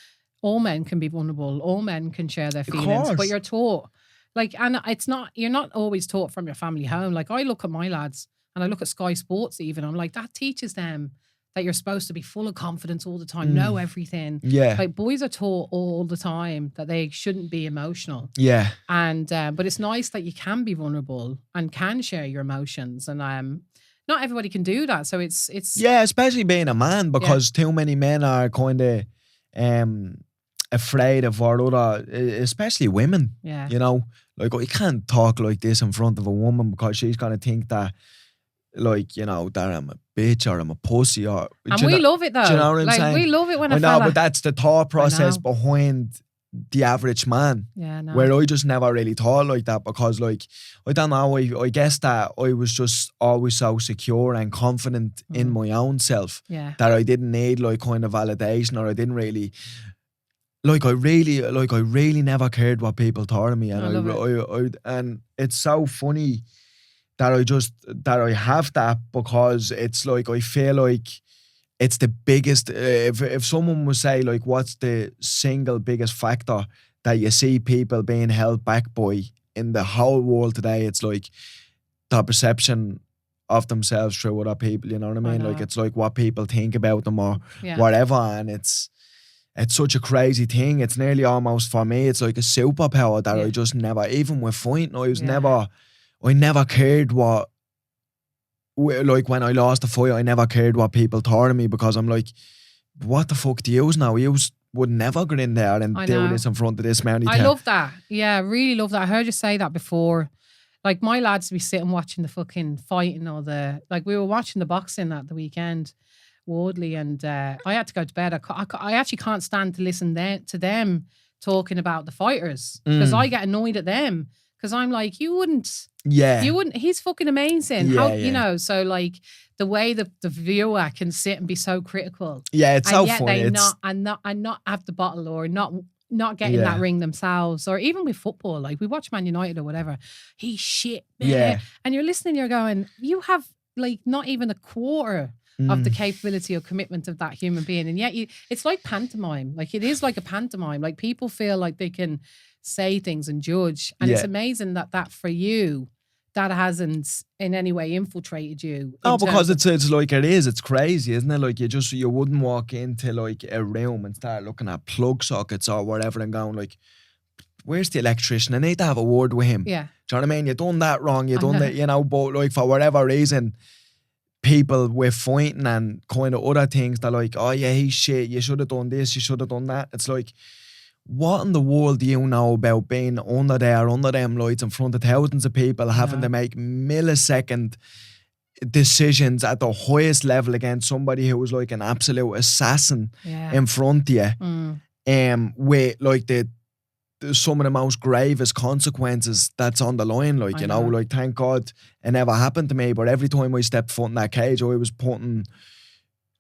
all men can be vulnerable. All men can share their feelings, but course. you're taught. Like, and it's not, you're not always taught from your family home. Like, I look at my lads and I look at Sky Sports even. I'm like, that teaches them that you're supposed to be full of confidence all the time, know everything. Yeah. Like, boys are taught all the time that they shouldn't be emotional. Yeah. And but it's nice that you can be vulnerable and can share your emotions, and not everybody can do that. So it's Yeah, especially being a man, because too many men are kind of afraid of what other, especially women. Yeah. You know, like, I can't talk like this in front of a woman because she's gonna think that, like, you know, that I'm a bitch or I'm a pussy or. And we love it though. Do you know what I'm like, saying? we love it when I a know, fella. but that's the thought process know. behind the average man. Yeah, no. Where I just never really thought like that because, like, I don't know, I guess that I was just always so secure and confident in my own self Yeah. that I didn't need, like, kind of validation, or I didn't really, like, I really never cared what people thought of me, and I love and it's so funny that I have that, because it's like, I feel like it's the biggest, if someone would say, like, what's the single biggest factor that you see people being held back by in the whole world today, it's like the perception of themselves through other people, you know what I mean? Like, know. it's like what people think about them or Yeah. whatever, and it's such a crazy thing. It's nearly almost, for me, it's like a superpower that I just never, even with fighting, I was Yeah. I never cared what like when I lost the fight, I never cared what people thought of me because I'm like, what the fuck do you now? You would never go in there and I do know. this in front of this many I love that. Yeah, I really love that. I heard you say that before. Like my lads be sitting watching the fucking fighting or like we were watching the boxing at the weekend, Wardley, and I had to go to bed. I actually can't stand to listen to them talking about the fighters because I get annoyed at them because I'm like, you wouldn't. He's fucking amazing. Yeah, How you know? So like the way the viewer can sit and be so critical. Yeah, it's and so yet funny. They It's not have the bottle or not get in that ring themselves, or even with football, like we watch Man United or whatever, he's shit, man. Yeah. And you're listening, you're going, you have like not even a quarter of the capability or commitment of that human being, and yet it's like pantomime. Like it is like a pantomime. Like people feel like they can say things and judge, and it's amazing that for you that hasn't in any way infiltrated you. No, because it's like it is. It's crazy, isn't it? Like you wouldn't walk into like a room and start looking at plug sockets or whatever and going like, where's the electrician? I need to have a word with him. Yeah. Do you know what I mean? You done that wrong. You done that, but like for whatever reason, people with fighting and kind of other things, they're like, oh yeah, he's shit. You should have done this. You should have done that. It's like, what in the world do you know about being under them lights in front of thousands of people, having to make millisecond decisions at the highest level against somebody who was like an absolute assassin in front of you, with like some of the most gravest consequences that's on the line. Like, you know, like thank God it never happened to me, but every time I stepped foot in that cage, I was putting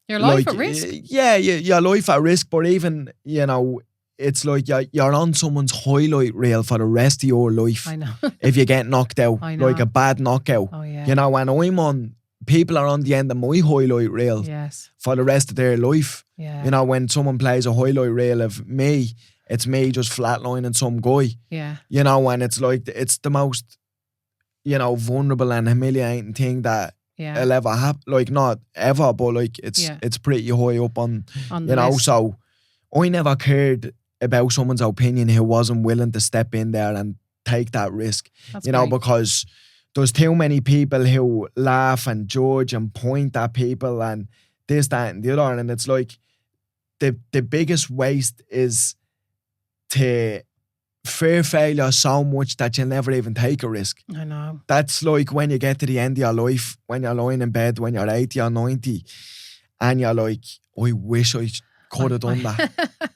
your life at risk. Yeah, your life at risk, but even, you know, it's like you're on someone's highlight reel for the rest of your life. I know. If you get knocked out, like a bad knockout. Oh, yeah. You know, when people are on the end of my highlight reel for the rest of their life. Yeah. You know, when someone plays a highlight reel of me, it's me just flatlining some guy. Yeah. You know, and it's like, it's the most, you know, vulnerable and humiliating thing that will ever happen. Like, not ever, but like, it's pretty high up on you know, list. So I never cared about someone's opinion who wasn't willing to step in there and take that risk. That's you know, great. because there's too many people who laugh and judge and point at people and this, that, and the other. And it's like the biggest waste is to fear failure so much that you'll never even take a risk. I know. That's like when you get to the end of your life, when you're lying in bed, when you're 80 or 90, and you're like, I wish I could have done that.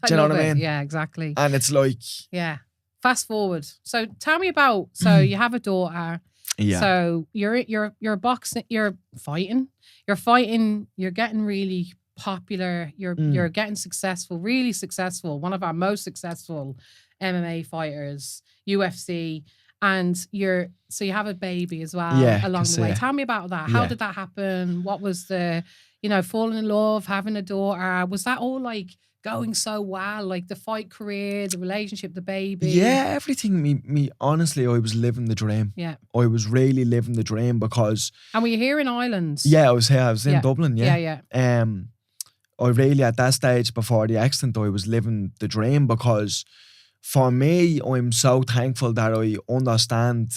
Do you know what I mean? Yeah, exactly. And it's like, yeah. Fast forward. So tell me about. So you have a daughter. Yeah. So you're boxing. You're fighting. You're getting really popular. You're getting successful. Really successful. One of our most successful MMA fighters, UFC, and you have a baby as well along the way. Tell me about that. How did that happen? What was the, falling in love, having a daughter? Was that all like going so well? Like the fight career, the relationship, the baby? Yeah, everything. Me honestly, I was living the dream. Yeah. I was really living the dream because. And were you here in Ireland? Yeah, I was here. I was in Dublin. Yeah. Yeah. I really, at that stage before the accident, I was living the dream because for me, I'm so thankful that I understand,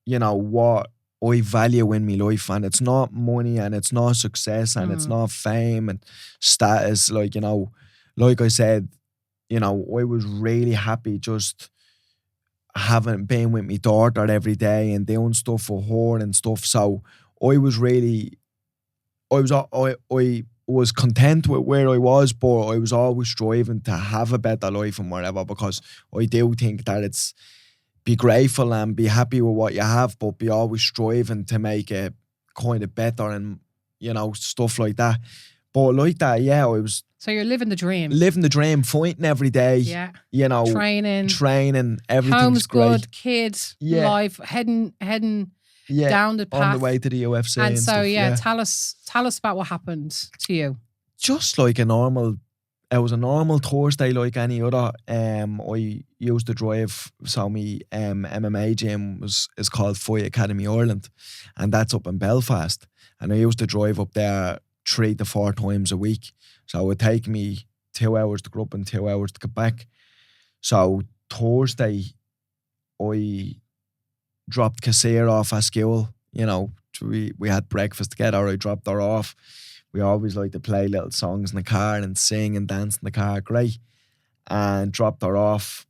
what I value in my life. And it's not money and it's not success and it's not fame and status. Like, like I said, I was really happy just having been with my daughter every day and doing stuff for her and stuff. So I was content with where I was, but I was always striving to have a better life and whatever, because I do think that it's be grateful and be happy with what you have, but be always striving to make it kind of better and, stuff like that. But like that, I was... So you're living the dream. Living the dream, fighting every day. Yeah. Training, everything's home's great. Good, kids, life, heading down the path. On the way to the UFC and so, stuff, tell us about what happened to you. Just like it was a normal Thursday like any other. I used to drive, so my MMA gym is called Fight Academy Ireland, and that's up in Belfast. And I used to drive up there 3 to 4 times a week. So it would take me 2 hours to go up and 2 hours to get back. So Thursday, I dropped Kassier off at school, we had breakfast together. I dropped her off. We always like to play little songs in the car and sing and dance in the car. Great. And dropped her off.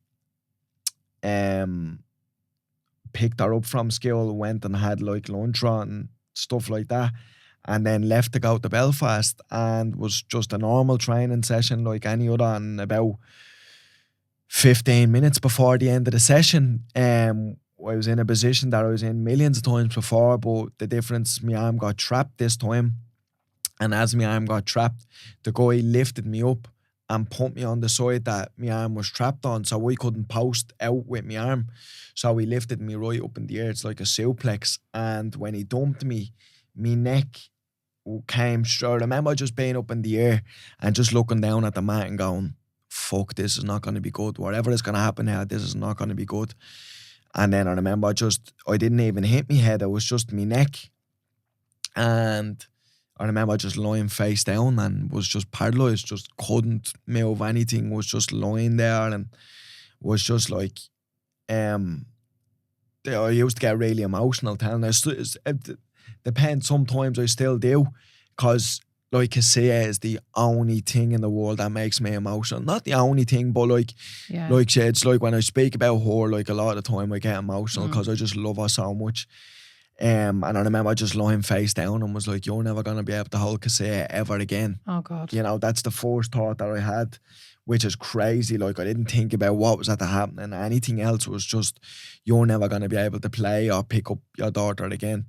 Picked her up from school, went and had like lunch and stuff like that, and then left to go to Belfast, and was just a normal training session like any other. And about 15 minutes before the end of the session, I was in a position that I was in millions of times before, but the difference, my arm got trapped this time. And as my arm got trapped, the guy lifted me up and put me on the side that my arm was trapped on, so we couldn't post out with my arm. So he lifted me right up in the air. It's like a suplex. And when he dumped me, my neck came straight. I remember just being up in the air and just looking down at the mat and going, fuck, this is not going to be good. Whatever is going to happen here, this is not going to be good. And then I remember I didn't even hit my head. It was just my neck. And I remember just lying face down and was just paralyzed, just couldn't move anything, was just lying there and was just like, I used to get really emotional telling her. It depends, sometimes I still do, because like Kasia is the only thing in the world that makes me emotional. Not the only thing, but like it's like when I speak about her, like a lot of the time I get emotional because I just love her so much. And I remember just lying face down and was like, you're never going to be able to hold Kasia ever again. Oh, God. You know, that's the first thought that I had, which is crazy. Like, I didn't think about what was at the happening. Anything else was just, you're never going to be able to play or pick up your daughter again.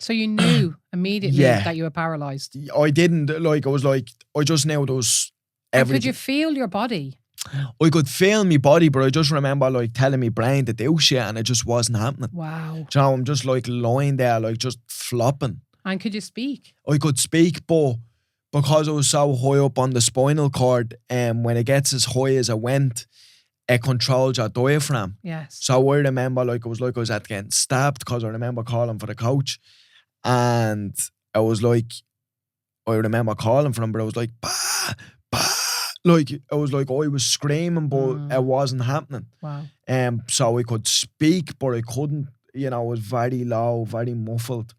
So you knew immediately that you were paralysed? I didn't. Like, I was like, I just knew there was everything. And could you feel your body? I could feel my body, but I just remember like telling my brain to do shit and it just wasn't happening. Wow. Do you know, I'm just like lying there, like just flopping. And could you speak? I could speak, but because I was so high up on the spinal cord, when it gets as high as it went, it controls your diaphragm. Yes. So I remember like I was at getting stabbed, because I remember calling for the coach, and I was like, I remember calling for him, but I was like, bah, bah. Like, I was like, I was screaming, but it wasn't happening. Wow. So I could speak, but I couldn't, you know, it was very low, very muffled.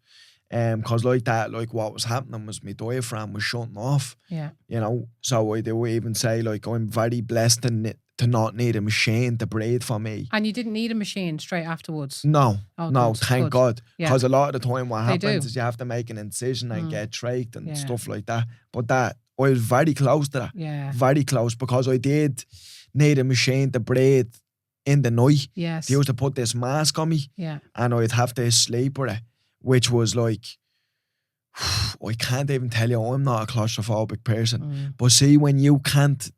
Because like that, like what was happening was my diaphragm was shutting off. Yeah. You know, so I do even say like, I'm very blessed to not need a machine to breathe for me. And you didn't need a machine straight afterwards? No, good, thank God. Because a lot of the time what happens do. is you have to make an incision and get trached and stuff like that. But that, I was very close to that. Yeah. Very close, because I did need a machine to breathe in the night. Yes. They used to put this mask on me. Yeah. And I'd have to sleep with it, which was like, I can't even tell you, I'm not a claustrophobic person. But see, when you can't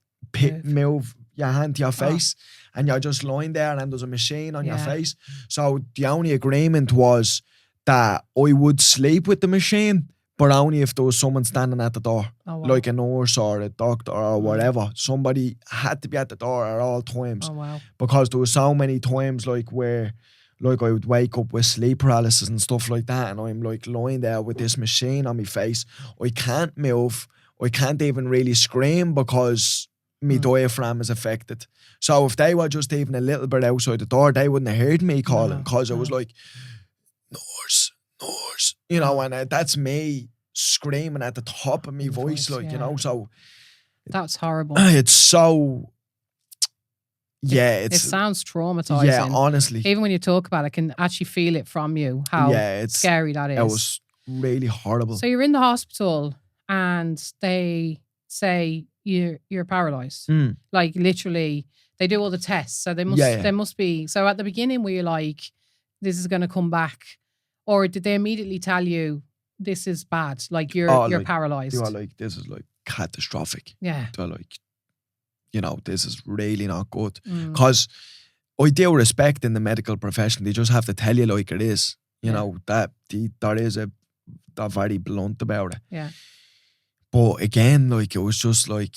move your hand to your face and you're just lying there and there's a machine on your face. So the only agreement was that I would sleep with the machine, but only if there was someone standing at the door, like a nurse or a doctor or whatever. Somebody had to be at the door at all times. Oh, wow. Because there were so many times like where like I would wake up with sleep paralysis and stuff like that, and I'm like lying there with this machine on my face. I can't move. I can't even really scream because my diaphragm is affected. So if they were just even a little bit outside the door, they wouldn't have heard me calling, because it was like, nurse, you know, and that's me screaming at the top of my voice, like, you know, so. That's horrible. It's so, it sounds traumatizing. Yeah, honestly. Even when you talk about it, I can actually feel it from you, how scary that is. It was really horrible. So you're in the hospital and they say you're paralyzed. Like literally, they do all the tests. So they must be. So at the beginning, were you like, this is going to come back? Or did they immediately tell you this is bad? Like you're like, paralyzed? They were like, this is like catastrophic. Yeah. They're like, you know, this is really not good. Because I do respect in the medical profession. They just have to tell you like it is. You know, that there is they're very blunt about it. Yeah. But again, like, it was just like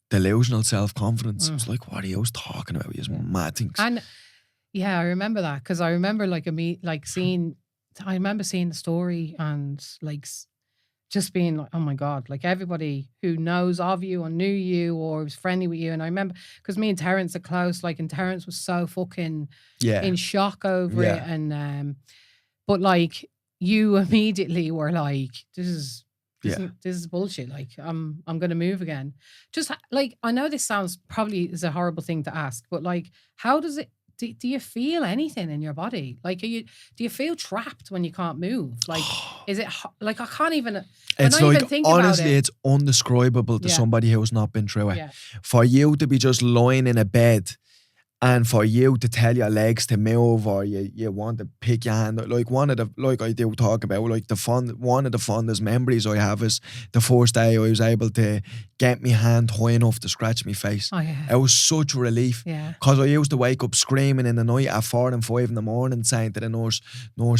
delusional self-confidence. It was like, what are you talking about? These mad things. And yeah, I remember that, because I remember I remember seeing the story and like just being like, oh my God, like everybody who knows of you or knew you or was friendly with you. And I remember, because me and Terence are close, like, and Terence was so fucking in shock over it. And, but like, you immediately were like, this Yeah. is bullshit. Like, I'm going to move again. Just like, I know this sounds probably is a horrible thing to ask, but like, how does it, do you feel anything in your body? Like, do you feel trapped when you can't move? Like, is it like, I can't even, It's when I like, even think honestly, about it. it's undescribable to Yeah. somebody who's not been through it. Yeah. For you to be just lying in a bed and for you to tell your legs to move, or you want to pick your hand, like I do talk about, like one of the fondest memories I have is the first day I was able to get my hand high enough to scratch my face. Oh, yeah. It was such a relief. Yeah. Because I used to wake up screaming in the night at 4 and 5 in the morning saying to the nurse,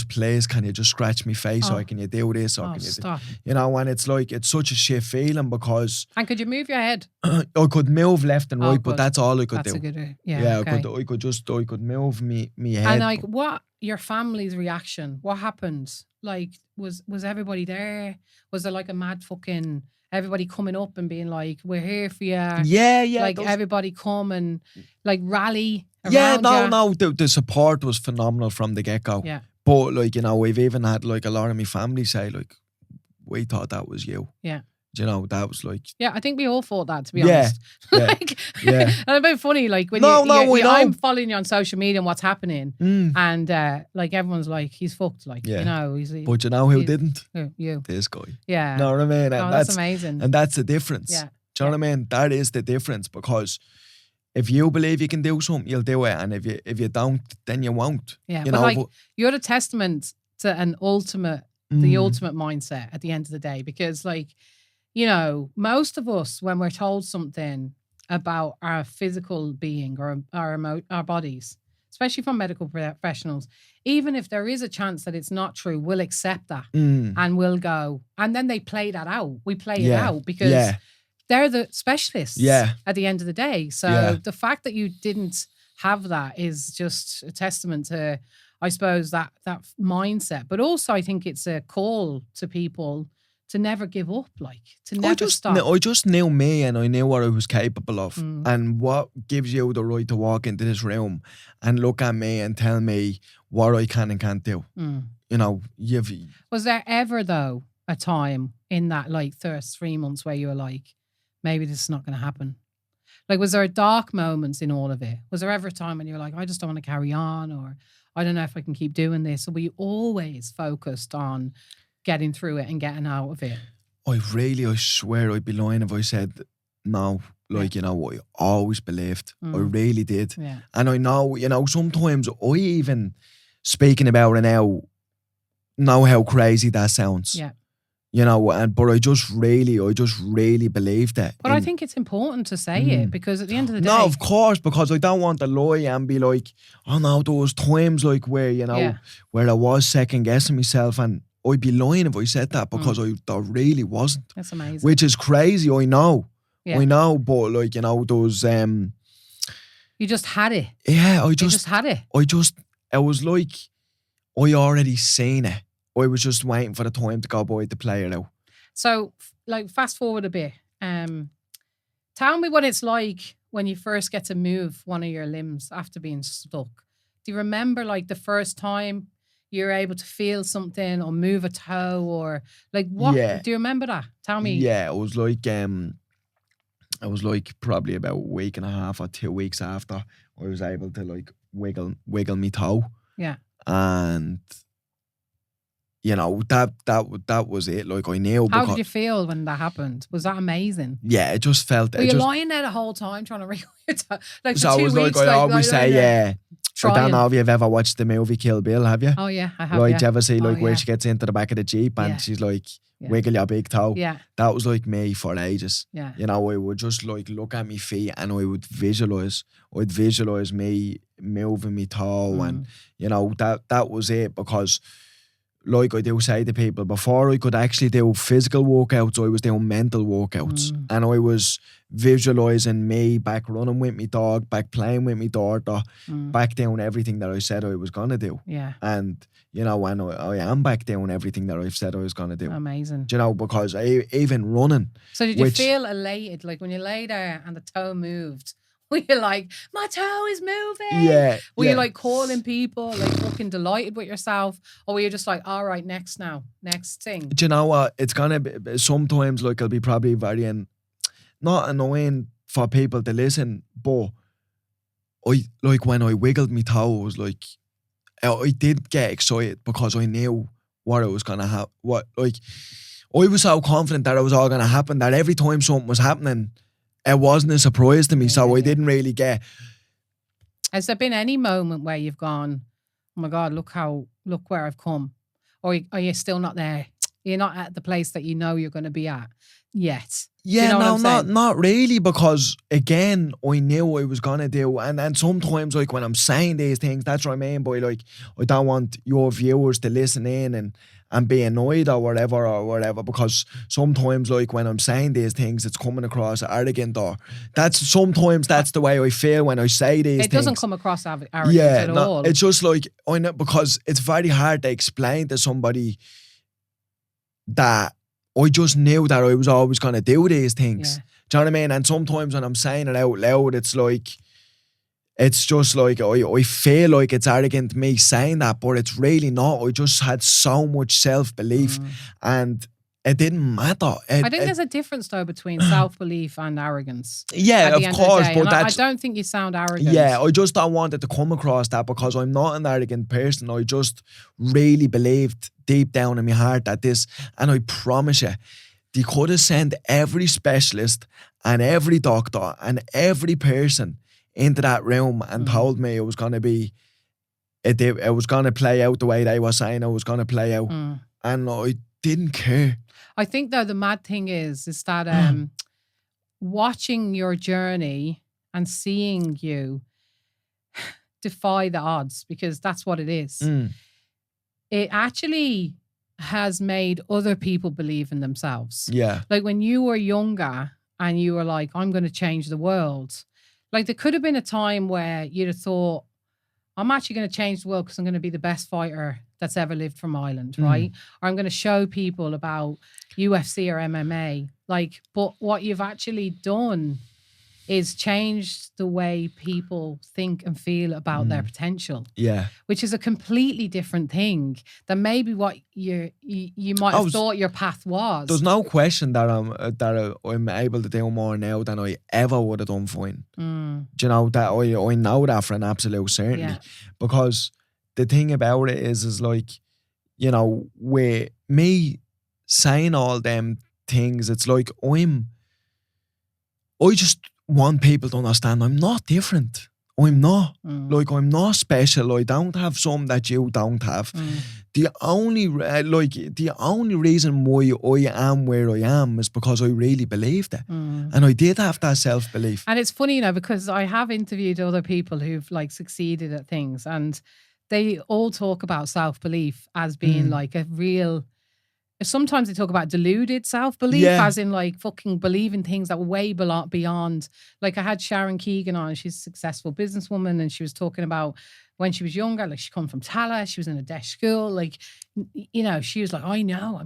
please, can you just scratch my face, or can you do this, or can you stop. You know, and it's like, it's such a shit feeling because And could you move your head? I could move left and right, but good. that's all I could That's do. a good, yeah, okay. I could move me head. And like, what your family's reaction? What happened? Like, was everybody there? Was there like a mad fucking everybody coming up and being like, "We're here for you"? Yeah. Like everybody come and like rally. Yeah, around you? The support was phenomenal from the get go. Yeah. But like, you know, we've even had like a lot of my family say like, "We thought that was you." Yeah. You know, that was like... Yeah, I think we all thought that, to be honest. Yeah, like, yeah. And a bit funny, like, when I'm following you on social media and what's happening, and like, everyone's like, he's fucked, like, you know. But you know who didn't? Who? You. This guy. Yeah. Know what I mean? And that's amazing. And that's the difference. Yeah. Do you know what I mean? That is the difference, because if you believe you can do something, you'll do it, and if you don't, then you won't. Yeah, you but know, like, you're the testament to the ultimate mindset at the end of the day, because like, you know, most of us, when we're told something about our physical being or our bodies, especially from medical professionals, even if there is a chance that it's not true, we'll accept that and we'll go. And then they play that out. We play it out because they're the specialists at the end of the day. So the fact that you didn't have that is just a testament to, I suppose, that mindset. But also, I think it's a call to people to never give up, like, to never stop. I just knew me, and I knew what I was capable of. And what gives you the right to walk into this room and look at me and tell me what I can and can't do? You know, Was there ever, though, a time in that, like, first 3 months where you were like, maybe this is not going to happen? Like, was there dark moments in all of it? Was there ever a time when you were like, I just don't want to carry on, or I don't know if I can keep doing this? Or were you always focused on getting through it and getting out of it? I swear I'd be lying if I said no. Like, you know, I always believed. I really did. Yeah. And I know, you know, sometimes I even, speaking about it now, know how crazy that sounds. Yeah. You know, but I just really believed it. But I think it's important to say it, because at the end of the day... No, of course, because I don't want to lie and be like, oh no, there was times like where, you know, where I was second guessing myself, and I'd be lying if I said that, because there really wasn't. That's amazing. Which is crazy, I know. Yeah. I know, but like, you know, those... you just had it. Yeah, you just had it. It was like I already seen it. I was just waiting for the time to go by to play it out. So, like, fast forward a bit. Tell me what it's like when you first get to move one of your limbs after being stuck. Do you remember, like, the first time you're able to feel something or move a toe, or like what? Yeah. Do you remember that? Tell me. Yeah, it was like probably about a week and a half or 2 weeks after I was able to like wiggle my toe. Yeah. And you know, that was it. Like, I knew. How did you feel when that happened? Was that amazing? Yeah, it just felt... Were you lying there the whole time trying to wriggle your toe? Like, so for 2 it was weeks, like, I always say, I don't know if you've ever watched the movie Kill Bill, have you? Oh yeah, I have. Like, do you ever see like where she gets into the back of the Jeep and she's like, wiggle your big toe? Yeah. That was like me for ages. Yeah. You know, I would just like look at my feet and I would visualize me moving my toe, and you know, that was it, because like I do say to people, before I could actually do physical workouts, I was doing mental workouts. And I was visualising me back running with my dog, back playing with my daughter, back doing everything that I said I was going to do. Yeah. And, you know, and I am back doing everything that I've said I was going to do. Amazing. Do you know, because even running. So did you feel elated, like when you lay there and the toe moved? Were you like, my toe is moving? Yeah. Were you like calling people, like fucking delighted with yourself? Or were you just like, all right, next thing? Do you know what? It's gonna be sometimes like I'll be probably very not annoying for people to listen, but I like when I wiggled my toes, like I did get excited because I knew what it was gonna happen. What like I was so confident that it was all gonna happen that every time something was happening, it wasn't a surprise to me. So I didn't really get. Has there been any moment where you've gone, oh my God, look where I've come? Or are you still not there? You're not at the place that you know you're going to be at yet. Yeah, you know not really, because again, I knew I was gonna do, and sometimes like when I'm saying these things, that's what I mean by like I don't want your viewers to listen in and be annoyed or whatever, because sometimes like when I'm saying these things, it's coming across arrogant, or that's the way I feel when I say these things. It doesn't come across arrogant at all. It's just like I know, because it's very hard to explain to somebody that I just knew that I was always going to do these things. Yeah. Do you know what I mean? And sometimes when I'm saying it out loud, it's just like, I feel like it's arrogant me saying that, but it's really not. I just had so much self-belief and it didn't matter. I think there's a difference though between self-belief and arrogance. Yeah, of course. But I don't think you sound arrogant. Yeah, I just don't want it to come across that, because I'm not an arrogant person. I just really believed deep down in my heart that this, and I promise you, they could have sent every specialist and every doctor and every person into that room and told me it was going to be, it was going to play out the way they were saying it was going to play out. And I didn't care. I think though the mad thing is that watching your journey and seeing you defy the odds, because that's what it is. It actually has made other people believe in themselves. Yeah. Like when you were younger and you were like, I'm going to change the world. Like there could have been a time where you'd have thought, I'm actually going to change the world because I'm going to be the best fighter that's ever lived from Ireland, right? Or I'm going to show people about UFC or MMA. Like, but what you've actually done is changed the way people think and feel about their potential. Yeah. Which is a completely different thing than maybe what you might have thought your path was. There's no question that I'm able to do more now than I ever would have done fine. Do you know that I know that for an absolute certainty. Yeah. Because the thing about it is like, you know, with me saying all them things, it's like I just want people to understand I'm not different. I'm not. Like, I'm not special. I don't have something that you don't have. The only reason why I am where I am is because I really believed it. And I did have that self-belief. And it's funny, you know, because I have interviewed other people who've like succeeded at things, and they all talk about self-belief as being like a real... Sometimes they talk about deluded self-belief, as in like fucking believing things that were way beyond. Like I had Sharon Keegan on, she's a successful businesswoman, and she was talking about when she was younger, like she come from Tala, she was in a deaf school, like, you know, she was like, I know,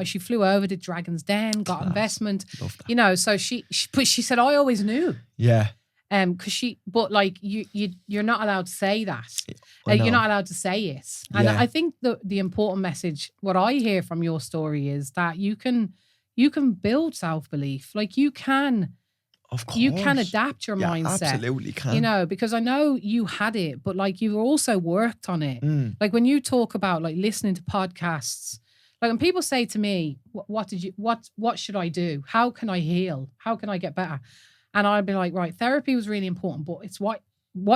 she flew over to Dragon's Den, got investment, you know, so she said, I always knew. Yeah. Because but like you're not allowed to say that. You're not allowed to say it. And I think the important message, what I hear from your story, is that you can build self-belief. Like you can, of course, you can adapt your mindset. Absolutely can. You know, because I know you had it, but like you've also worked on it. Like when you talk about like listening to podcasts, like when people say to me, what should I do? How can I heal? How can I get better? And I'd be like, right, therapy was really important, but it's what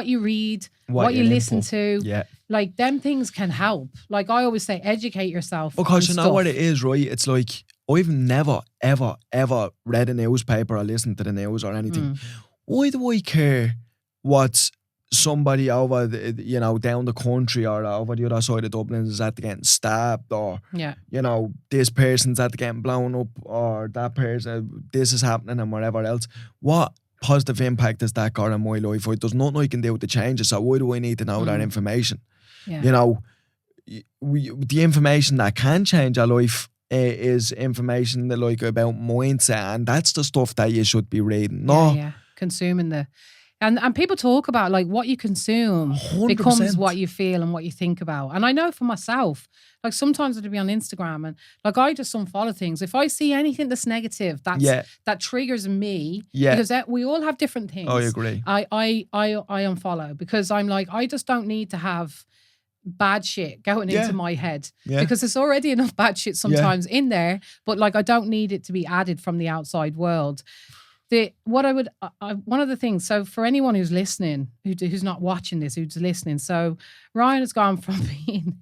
you read, what you listen to. Yeah. Like, them things can help. Like, I always say, educate yourself. Because you know what it is, right? It's like, I've never, ever, ever read a newspaper or listened to the news or anything. Why do I care what somebody over, down the country or over the other side of Dublin is at getting stabbed, or, you know, this person's at getting blown up, or that person, this is happening and whatever else. What positive impact has that got on my life? There's nothing I can do to change it, so why do I need to know that information? Yeah. You know, the information that can change our life is information that, like, about mindset, and that's the stuff that you should be reading. consuming the. And people talk about like what you consume 100%. becomes what you feel and what you think about. And I know for myself, like sometimes I'd be on Instagram and like I just unfollow things. If I see anything that's negative, that triggers me. Because we all have different things. I agree. I unfollow because I'm like, I just don't need to have bad shit going into my head because there's already enough bad shit sometimes in there. But like I don't need it to be added from the outside world. One of the things, so for anyone who's listening, who's not watching this, who's listening, so Ryan has gone from being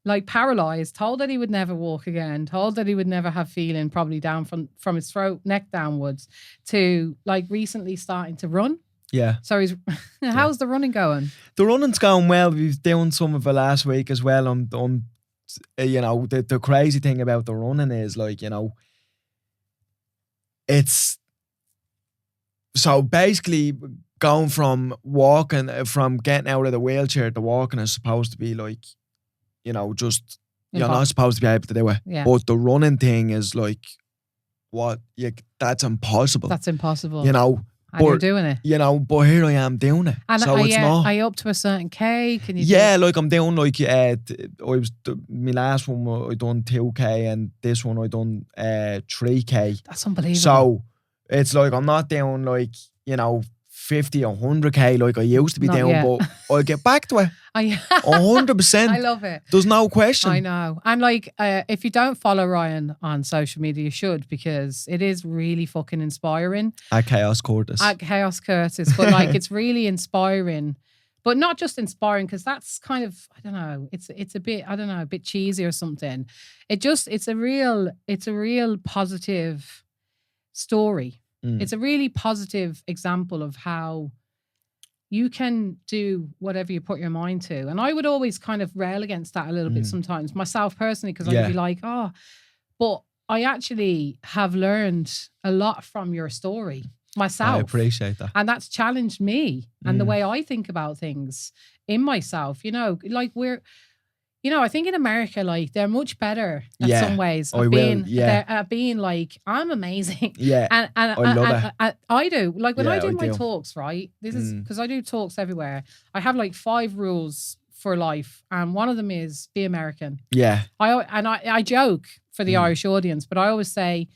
like paralyzed, told that he would never walk again, told that he would never have feeling probably down from his throat, neck downwards, to like recently starting to run. Yeah. So how's the running going? The running's going well. We've done some of it last week as well. You know, the crazy thing about the running is like, you know, it's so basically going from walking, from getting out of the wheelchair to walking is supposed to be like, you know, just, you're not supposed to be able to do it. Yeah. But the running thing is like, that's impossible. That's impossible. You know. And you're doing it. You know, but here I am doing it. And so it's not. Are you up to a certain K? Can you like I'm doing like, my last one I done 2K and this one I done 3K. That's unbelievable. So it's like I'm not doing like, you know, 50 or 100K like I used to be doing, but I'll get back to it. 100%. I love it. There's no question. I know. And like, if you don't follow Ryan on social media, you should, because it is really fucking inspiring. At Chaos Curtis. But like, it's really inspiring. But not just inspiring, because that's kind of, I don't know, it's a bit, I don't know, a bit cheesy or something. It's a real positive story. It's a really positive example of how you can do whatever you put your mind to. And I would always kind of rail against that a little bit sometimes, myself personally, because I'd be like, but I actually have learned a lot from your story myself. I appreciate that. And that's challenged me and the way I think about things in myself. You know, like I think in America, like they're much better in some ways at being like, I'm amazing. Yeah. And I love it. I do. Like when I do my talks, right? This is because I do talks everywhere. I have like 5 rules for life. And one of them is be American. Yeah. I joke for the Irish audience, but I always say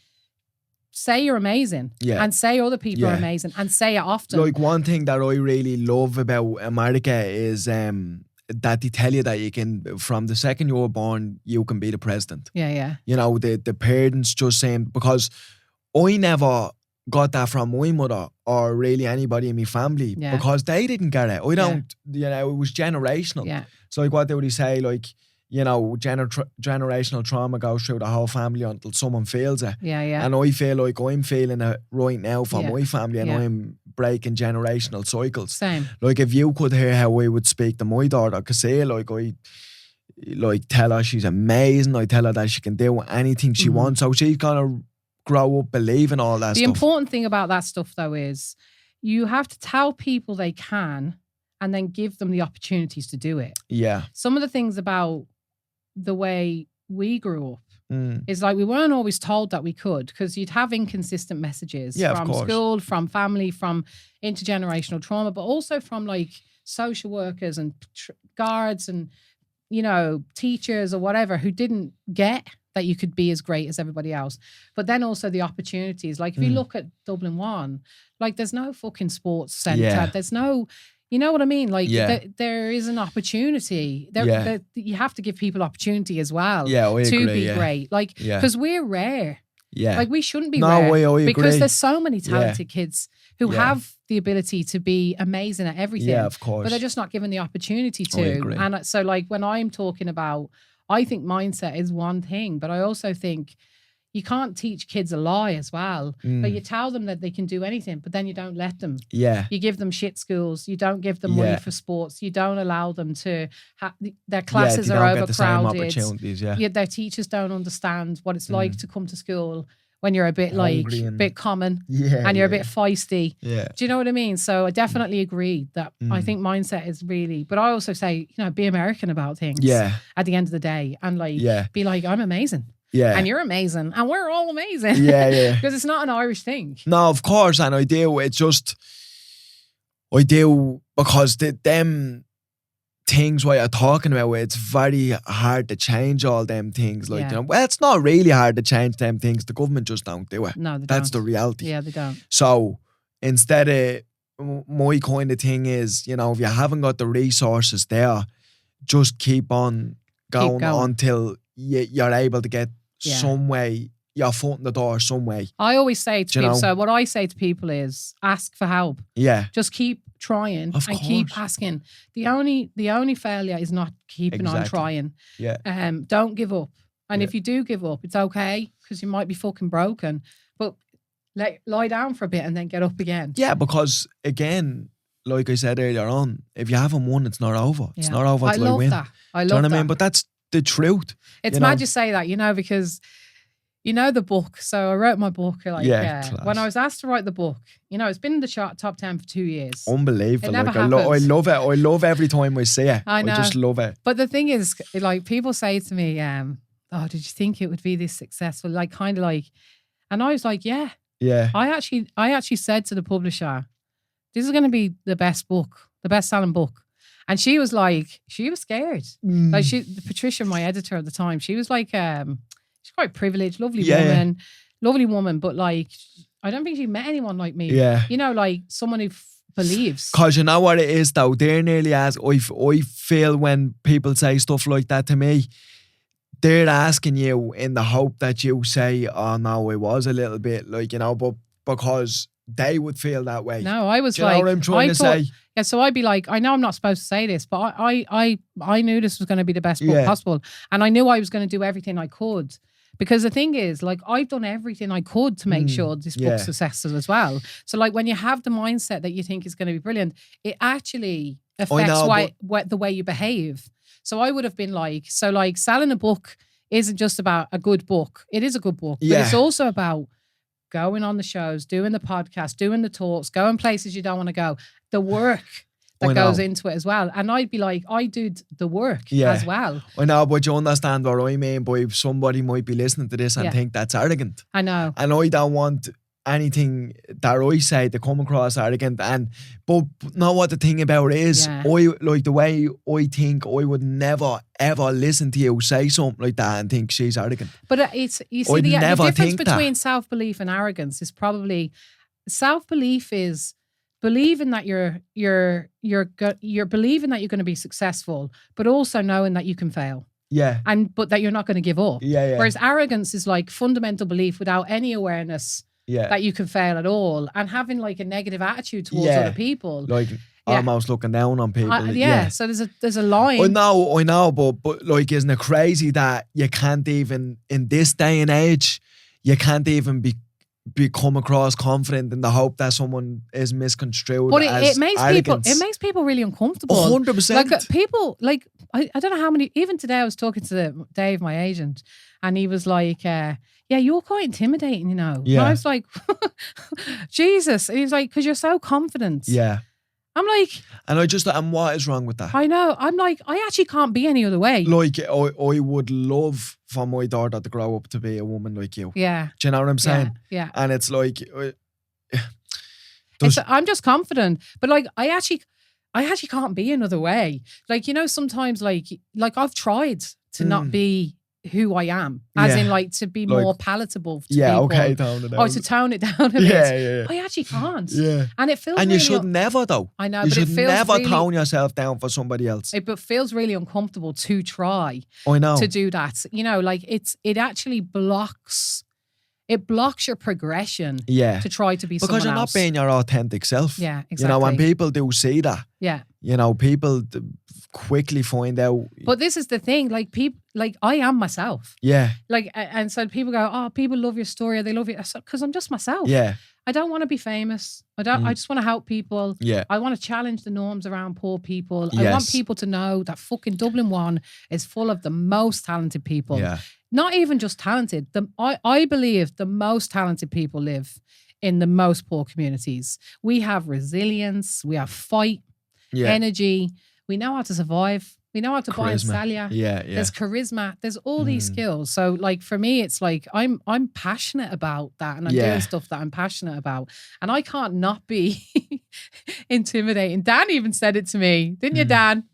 you're amazing. Yeah. And say other people are amazing. And say it often. Like one thing that I really love about America is that they tell you that you can, from the second you were born, you can be the president. Yeah, yeah. You know, the parents just saying, because I never got that from my mother or really anybody in my family because they didn't get it. I don't, you know, it was generational. Yeah. So like what they would say, like, you know, generational trauma goes through the whole family until someone feels it. Yeah, yeah. And I feel like I'm feeling it right now for my family and I'm breaking generational cycles. Same. Like if you could hear how I would speak to my daughter, I could say like I tell her she's amazing. I tell her that she can do anything she wants. So she's gonna grow up believing all that stuff. The important thing about that stuff though is you have to tell people they can and then give them the opportunities to do it. Yeah. Some of the things about the way we grew up is like we weren't always told that we could, because you'd have inconsistent messages from school, from family, from intergenerational trauma, but also from like social workers and guards and, you know, teachers or whatever who didn't get that you could be as great as everybody else. But then also the opportunities. Like if you look at Dublin 1, like there's no fucking sports centre. Yeah. There's no... You know what I mean? Like there is an opportunity. You have to give people opportunity as well to be great. Like, because we're rare. Yeah. Like we shouldn't be rare. Because there's so many talented kids who have the ability to be amazing at everything. Yeah, of course. But they're just not given the opportunity to. And so like when I'm talking about, I think mindset is one thing, but I also think you can't teach kids a lie as well. But you tell them that they can do anything, but then you don't let them. Yeah. You give them shit schools. You don't give them money for sports. You don't allow them to their classes are overcrowded. Get the same opportunities, their teachers don't understand what it's like to come to school when you're a bit bit common and you're a bit feisty. Yeah. Do you know what I mean? So I definitely agree that I think mindset is really, but I also say, you know, be American about things. Yeah. At the end of the day and like be like, I'm amazing. Yeah. And you're amazing. And we're all amazing. Yeah. Because it's not an Irish thing. No, of course, and I do. It's just, I do, because them things what you're talking about, it's very hard to change all them things. Like, you know, well, it's not really hard to change them things. The government just don't do it. No, they That's don't. the reality. Yeah, they don't. So instead of, my kind of thing is, you know, if you haven't got the resources there, just keep on going, until you're able to get some way, your foot in the door some way. I always say to people, know? so what I say to people is ask for help. Yeah. Just keep trying keep asking. The only failure is not keeping on trying. Yeah. Don't give up. And if you do give up, it's okay, because you might be fucking broken. But lie down for a bit and then get up again. Yeah, because again, like I said earlier on, if you haven't won, it's not over. It's not over till I win. That. I love that. Do you know what I mean? But that's the truth. It's mad you say that, you know, because you know the book. So I wrote my book when I was asked to write the book. You know, it's been in the top 10 for 2 years. Unbelievable. It never I love it. I love every time I see it. I know. I just love it. But the thing is, like, people say to me, "Oh, did you think it would be this successful?" Like, kind of like, and I was like, "Yeah." Yeah. I actually said to the publisher, "This is going to be the best book, the best-selling book." And she was like, she was scared. Like Patricia, my editor at the time, she was like, she's quite privileged, lovely woman, but like, I don't think she met anyone like me. Yeah. You know, like someone who believes. Because you know what it is though, they're nearly as, I feel when people say stuff like that to me, they're asking you in the hope that you say, "Oh no, it was a little bit," like, you know, but because they would feel that way. No, I was Do you know what I'm trying to say? Yeah, so I'd be like, I know I'm not supposed to say this, but I knew this was going to be the best book possible. And I knew I was going to do everything I could. Because the thing is, like, I've done everything I could to make sure this book's successful as well. So, like, when you have the mindset that you think is going to be brilliant, it actually affects the way you behave. So I would have been like, selling a book isn't just about a good book. It is a good book, but it's also about going on the shows, doing the podcast, doing the talks, going places you don't want to go. The work that goes into it as well. And I'd be like, I do the work as well. I know, but you understand what I mean by somebody might be listening to this and think that's arrogant. I know. And I don't want anything that I say to come across arrogant. But know what the thing about it is, I like the way I think, I would never ever listen to you say something like that and think she's arrogant. But it's the difference between self-belief and arrogance is probably, self-belief is believing that you're believing that you're going to be successful, but also knowing that you can fail. Yeah. But that you're not going to give up. Yeah. Whereas arrogance is like fundamental belief without any awareness that you can fail at all, and having like a negative attitude towards other people. Like almost looking down on people. So there's a line. I know, but like, isn't it crazy that you can't even, in this day and age, you can't even become across confident in the hope that someone is misconstrued. But it makes people really uncomfortable. 100%. Like people, like I don't know how many. Even today, I was talking to Dave, my agent, and he was like, "Yeah, you're quite intimidating, you know." Yeah. And I was like, "Jesus!" And he was like, "Because you're so confident." Yeah. I'm like, and what is wrong with that? I know. I'm like, I actually can't be any other way. Like, I would love for my daughter to grow up to be a woman like you. Yeah. Do you know what I'm saying? Yeah. And it's like, I'm just confident, but like, I actually can't be another way. Like, you know, sometimes like I've tried to not be who I am, as in like to be more palatable to people. Okay, tone it down. Or to tone it down a bit. Yeah. I actually can't. Yeah. And it feels and you should never though. I know, you but should it feels never really, tone yourself down for somebody else. It feels really uncomfortable to try. I know. To do that. You know, like it actually blocks your progression to try to be someone else. Because you're not being your authentic self. Yeah, exactly. You know, when people do see that, you know, people quickly find out. But this is the thing, like people, like I am myself. Yeah. Like, and so people go, "Oh, people love your story, or they love you," because I'm just myself. Yeah. I don't want to be famous. I just want to help people. Yeah. I want to challenge the norms around poor people. I want people to know that fucking Dublin 1 is full of the most talented people. Yeah. Not even just talented. I believe the most talented people live in the most poor communities. We have resilience. We have fight, energy. We know how to survive. We know how to buy and Charisma. sell you. Yeah. There's charisma. There's all these skills. So like for me, it's like I'm passionate about that, and I'm doing stuff that I'm passionate about, and I can't not be intimidating. Dan even said it to me, didn't you, Dan?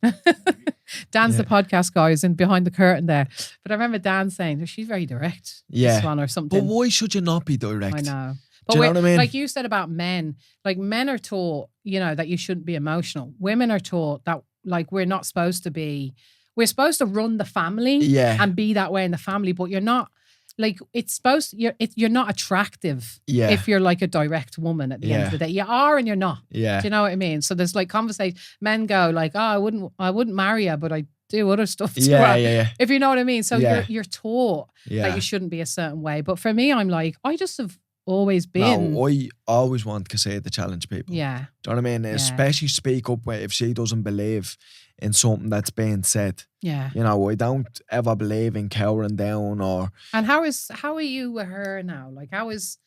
Dan's the podcast guy who's in behind the curtain there. But I remember Dan saying, she's very direct. This one or something. But why should you not be direct? I know. But Do you know what I mean? Like you said about men, like men are taught, that you shouldn't be emotional. Women are taught that like we're not supposed to be, we're supposed to run the family and be that way in the family, but you're not. Like it's supposed you're not attractive if you're like a direct woman at the end of the day. You are and you're not. Yeah. Do you know what I mean? So there's like conversation. Men go like, oh, I wouldn't marry her, but I do other stuff to her. Yeah. If you know what I mean. So you're taught that you shouldn't be a certain way. But for me, I'm like, I just have always been. No, I always want Casey to challenge people. Yeah. Do you know what I mean? Especially speak up if she doesn't believe in something that's being said. Yeah. I don't ever believe in cowering down or. And how are you with her now? Like how is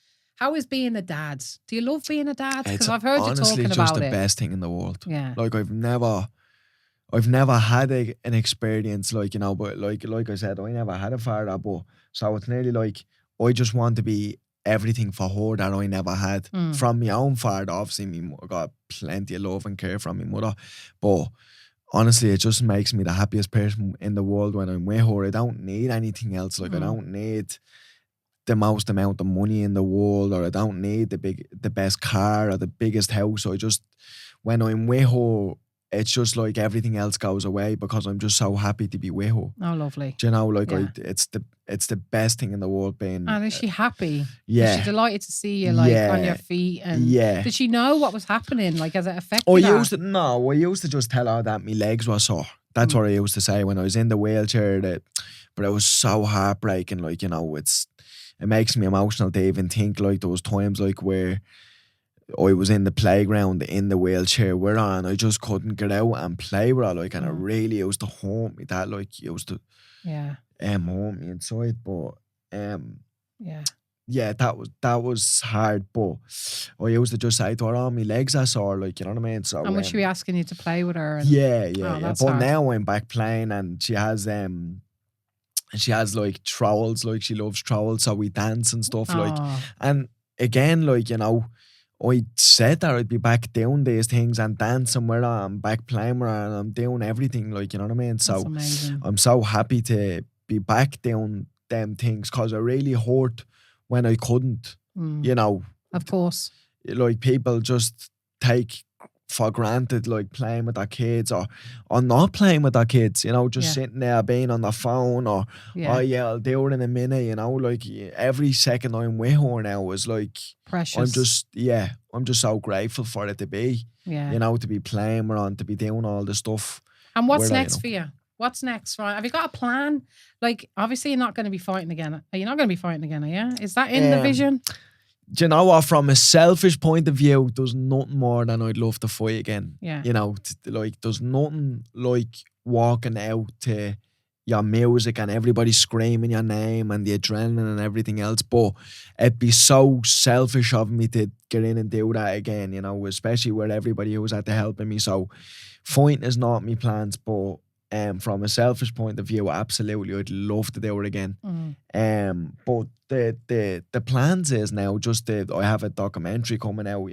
being a dad? Do you love being a dad? Because I've heard you talking about it. Honestly, just the best thing in the world. Yeah. Like I've never had an experience like, but like I said, I never had a father, but so it's nearly like I just want to be everything for her that I never had from my own father. Obviously, I got plenty of love and care from my mother, but honestly, it just makes me the happiest person in the world when I'm with her. I don't need anything else. Like I don't need the most amount of money in the world, or I don't need the best car or the biggest house. I just, when I'm with her, it's just like everything else goes away because I'm just so happy to be with her. Oh, lovely. Do you know, like it's the best thing in the world being. And is she happy? Yeah. Is she delighted to see you like on your feet? And did she know what was happening? Like, has it affected her? I used to just tell her that my legs were sore. That's what I used to say when I was in the wheelchair. But it was so heartbreaking. Like, it makes me emotional to even think like there was times like where I was in the playground in the wheelchair with her and I just couldn't get out and play with her, like, and it really used to haunt me. That like used to haunt me inside. But that was hard. But I used to just say to her, "Oh, my legs are sore," like, you know what I mean. So and was she asking you to play with her? And, yeah. But hard. now I'm back playing, and she has like trowels, like she loves trowels, so we dance and stuff. Like, and again, like, I said that I'd be back doing these things and dancing with her and back playing with her, and I'm doing everything, like, you know what I mean? So I'm so happy to be back doing them things because it really hurt when I couldn't, Of course. Like, people just take for granted, like, playing with their kids or not playing with their kids, just sitting there being on the phone or, I'll do it in a minute, like, every second I'm with her now is like, precious. I'm just so grateful for it to be, to be playing with her and to be doing all the stuff. And what's next for you? What's next, right? Have you got a plan? Like, obviously you're not going to be fighting again. Are you not going to be fighting again, are you? Is that in the vision? Do you know what? From a selfish point of view, there's nothing more than I'd love to fight again. Yeah. Like, there's nothing like walking out to your music and everybody screaming your name and the adrenaline and everything else. But it'd be so selfish of me to get in and do that again, especially with everybody who was at the helping me. So fighting is not my plans, but from a selfish point of view, absolutely, I'd love to do it again. But the plans is now just I have a documentary coming out.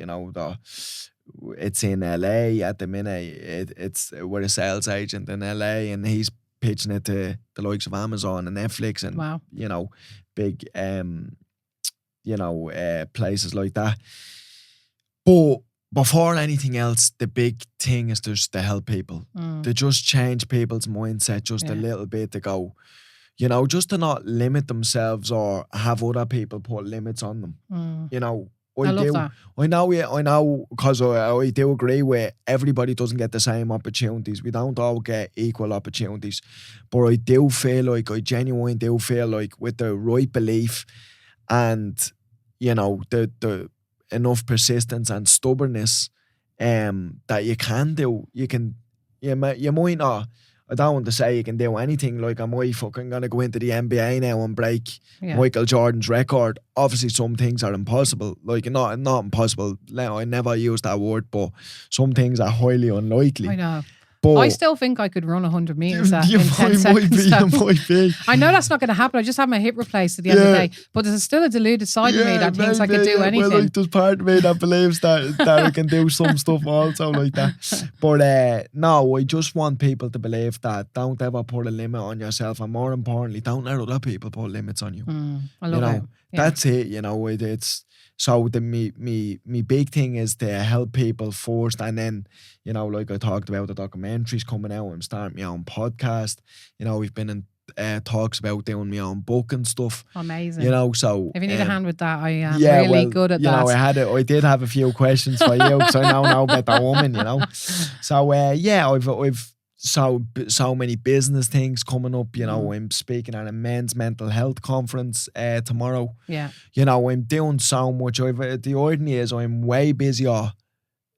It's in LA at the minute. It's with a sales agent in LA, and he's pitching it to the likes of Amazon and Netflix and big places like that. But before anything else, the big thing is just to help people, to just change people's mindset just a little bit, to go, just to not limit themselves or have other people put limits on them. I love that. I know, because I do agree with everybody doesn't get the same opportunities. We don't all get equal opportunities. But I genuinely do feel like with the right belief and, the enough persistence and stubbornness that you might not, I don't want to say you can do anything, like, am I fucking gonna go into the NBA now and break Michael Jordan's record? Obviously some things are impossible, like, not impossible, I never use that word, but some things are highly unlikely. I know. But I still think I could run 100 meters in 10 might seconds. be, you might be. I know that's not going to happen. I just have my hip replaced at the end of the day. But there's still a deluded side of me that thinks I could do anything. Well, like, there's part of me that believes that I can do some stuff also like that. But no, I just want people to believe that don't ever put a limit on yourself, and more importantly, don't let other people put limits on you. I love it. Yeah. That's it. You know, it's so me big thing is to help people first, and then, you know, like I talked about the documentaries coming out. I'm starting my own podcast. You know, we've been in talks about doing my own book and stuff. Amazing. You know, so if you need a hand with that, I am really good at that. You know, I did have a few questions for you because I know about that woman. You know, so I've so many business things coming up. You know, I'm speaking at a men's mental health conference tomorrow. Yeah. You know, I'm doing so much. The irony is I'm way busier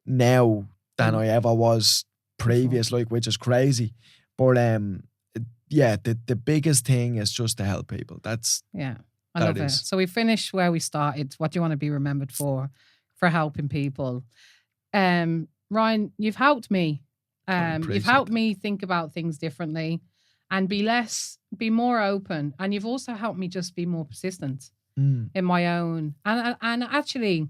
now than I ever was previous, like, which is crazy. But the biggest thing is just to help people. That's I love it. So we finished where we started. What do you want to be remembered for helping people? Ryan, you've helped me. You've helped me think about things differently and be more open. And you've also helped me just be more persistent in my own. And actually,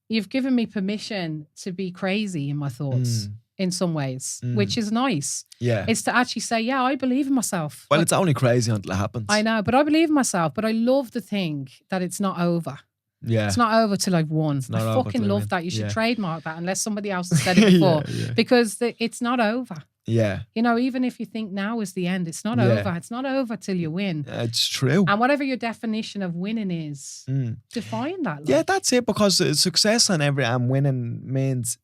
you've given me permission to be crazy in my thoughts in some ways, which is nice. Yeah. It's to actually say, yeah, I believe in myself. Well, it's only crazy until it happens. I know, but I believe in myself. But I love to think that it's not over. Yeah. It's not over till I've won. I fucking love that. You should trademark that unless somebody else has said it before. Because it's not over. Yeah. You know, even if you think now is the end, it's not over. It's not over till you win. It's true. And whatever your definition of winning is, define that. Like. Yeah, that's it. Because success and winning means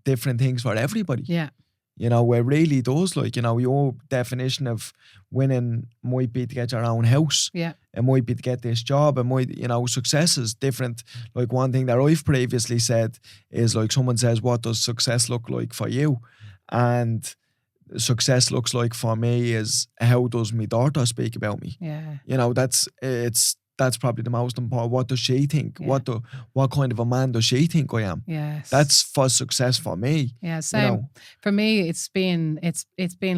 different things for everybody. Yeah. You know, it really does. Like, you know, your definition of winning might be to get your own house. Yeah. It might be to get this job. It might, you know, success is different. Like, one thing that I've previously said is, like, someone says, what does success look like for you? And success looks like for me is, how does my daughter speak about me? Yeah. You know, that's probably the most important. What does she think? Yeah. What kind of a man does she think I am? Yes. That's for success for me. Yeah, same. You know? For me, it's been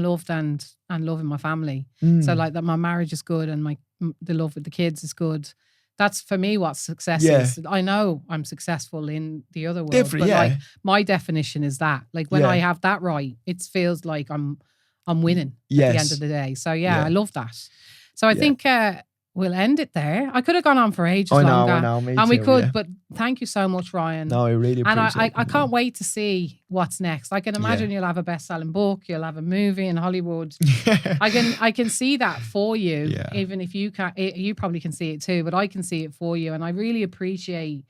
loved and loving my family. So like that, my marriage is good and the love with the kids is good. That's for me what success is. I know I'm successful in the other world, but like my definition is that. Like when I have that right, it feels like I'm winning at the end of the day. So I love that. So I think we'll end it there. I could have gone on for ages longer. I know, me too, we could, but thank you so much, Ryan. No, I really appreciate it. And I can't wait to see what's next. I can imagine you'll have a best-selling book, you'll have a movie in Hollywood. I can see that for you, even if you can't. You probably can see it too, but I can see it for you. And I really appreciate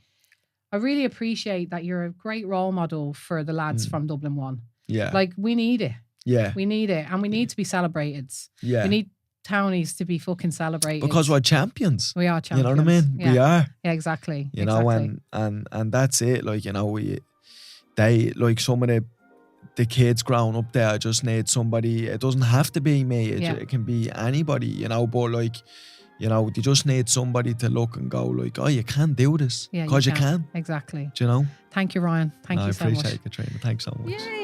that you're a great role model for the lads from Dublin 1. Yeah. Like, we need it. Yeah. We need it. And we need to be celebrated. Yeah. We need townies to be fucking celebrated. Because we're champions. We are champions. You know what I mean? Yeah. We are. Yeah, exactly. You know, and that's it. Like, you know, they like some of the kids growing up there just need somebody. It doesn't have to be me. It can be anybody, you know, but like, you know, you just need somebody to look and go like, oh, you can do this. Yeah, because you can. Exactly. Do you know? Thank you, Ryan. Thank you so much. I appreciate it, Katrina. Thanks so much. Yay.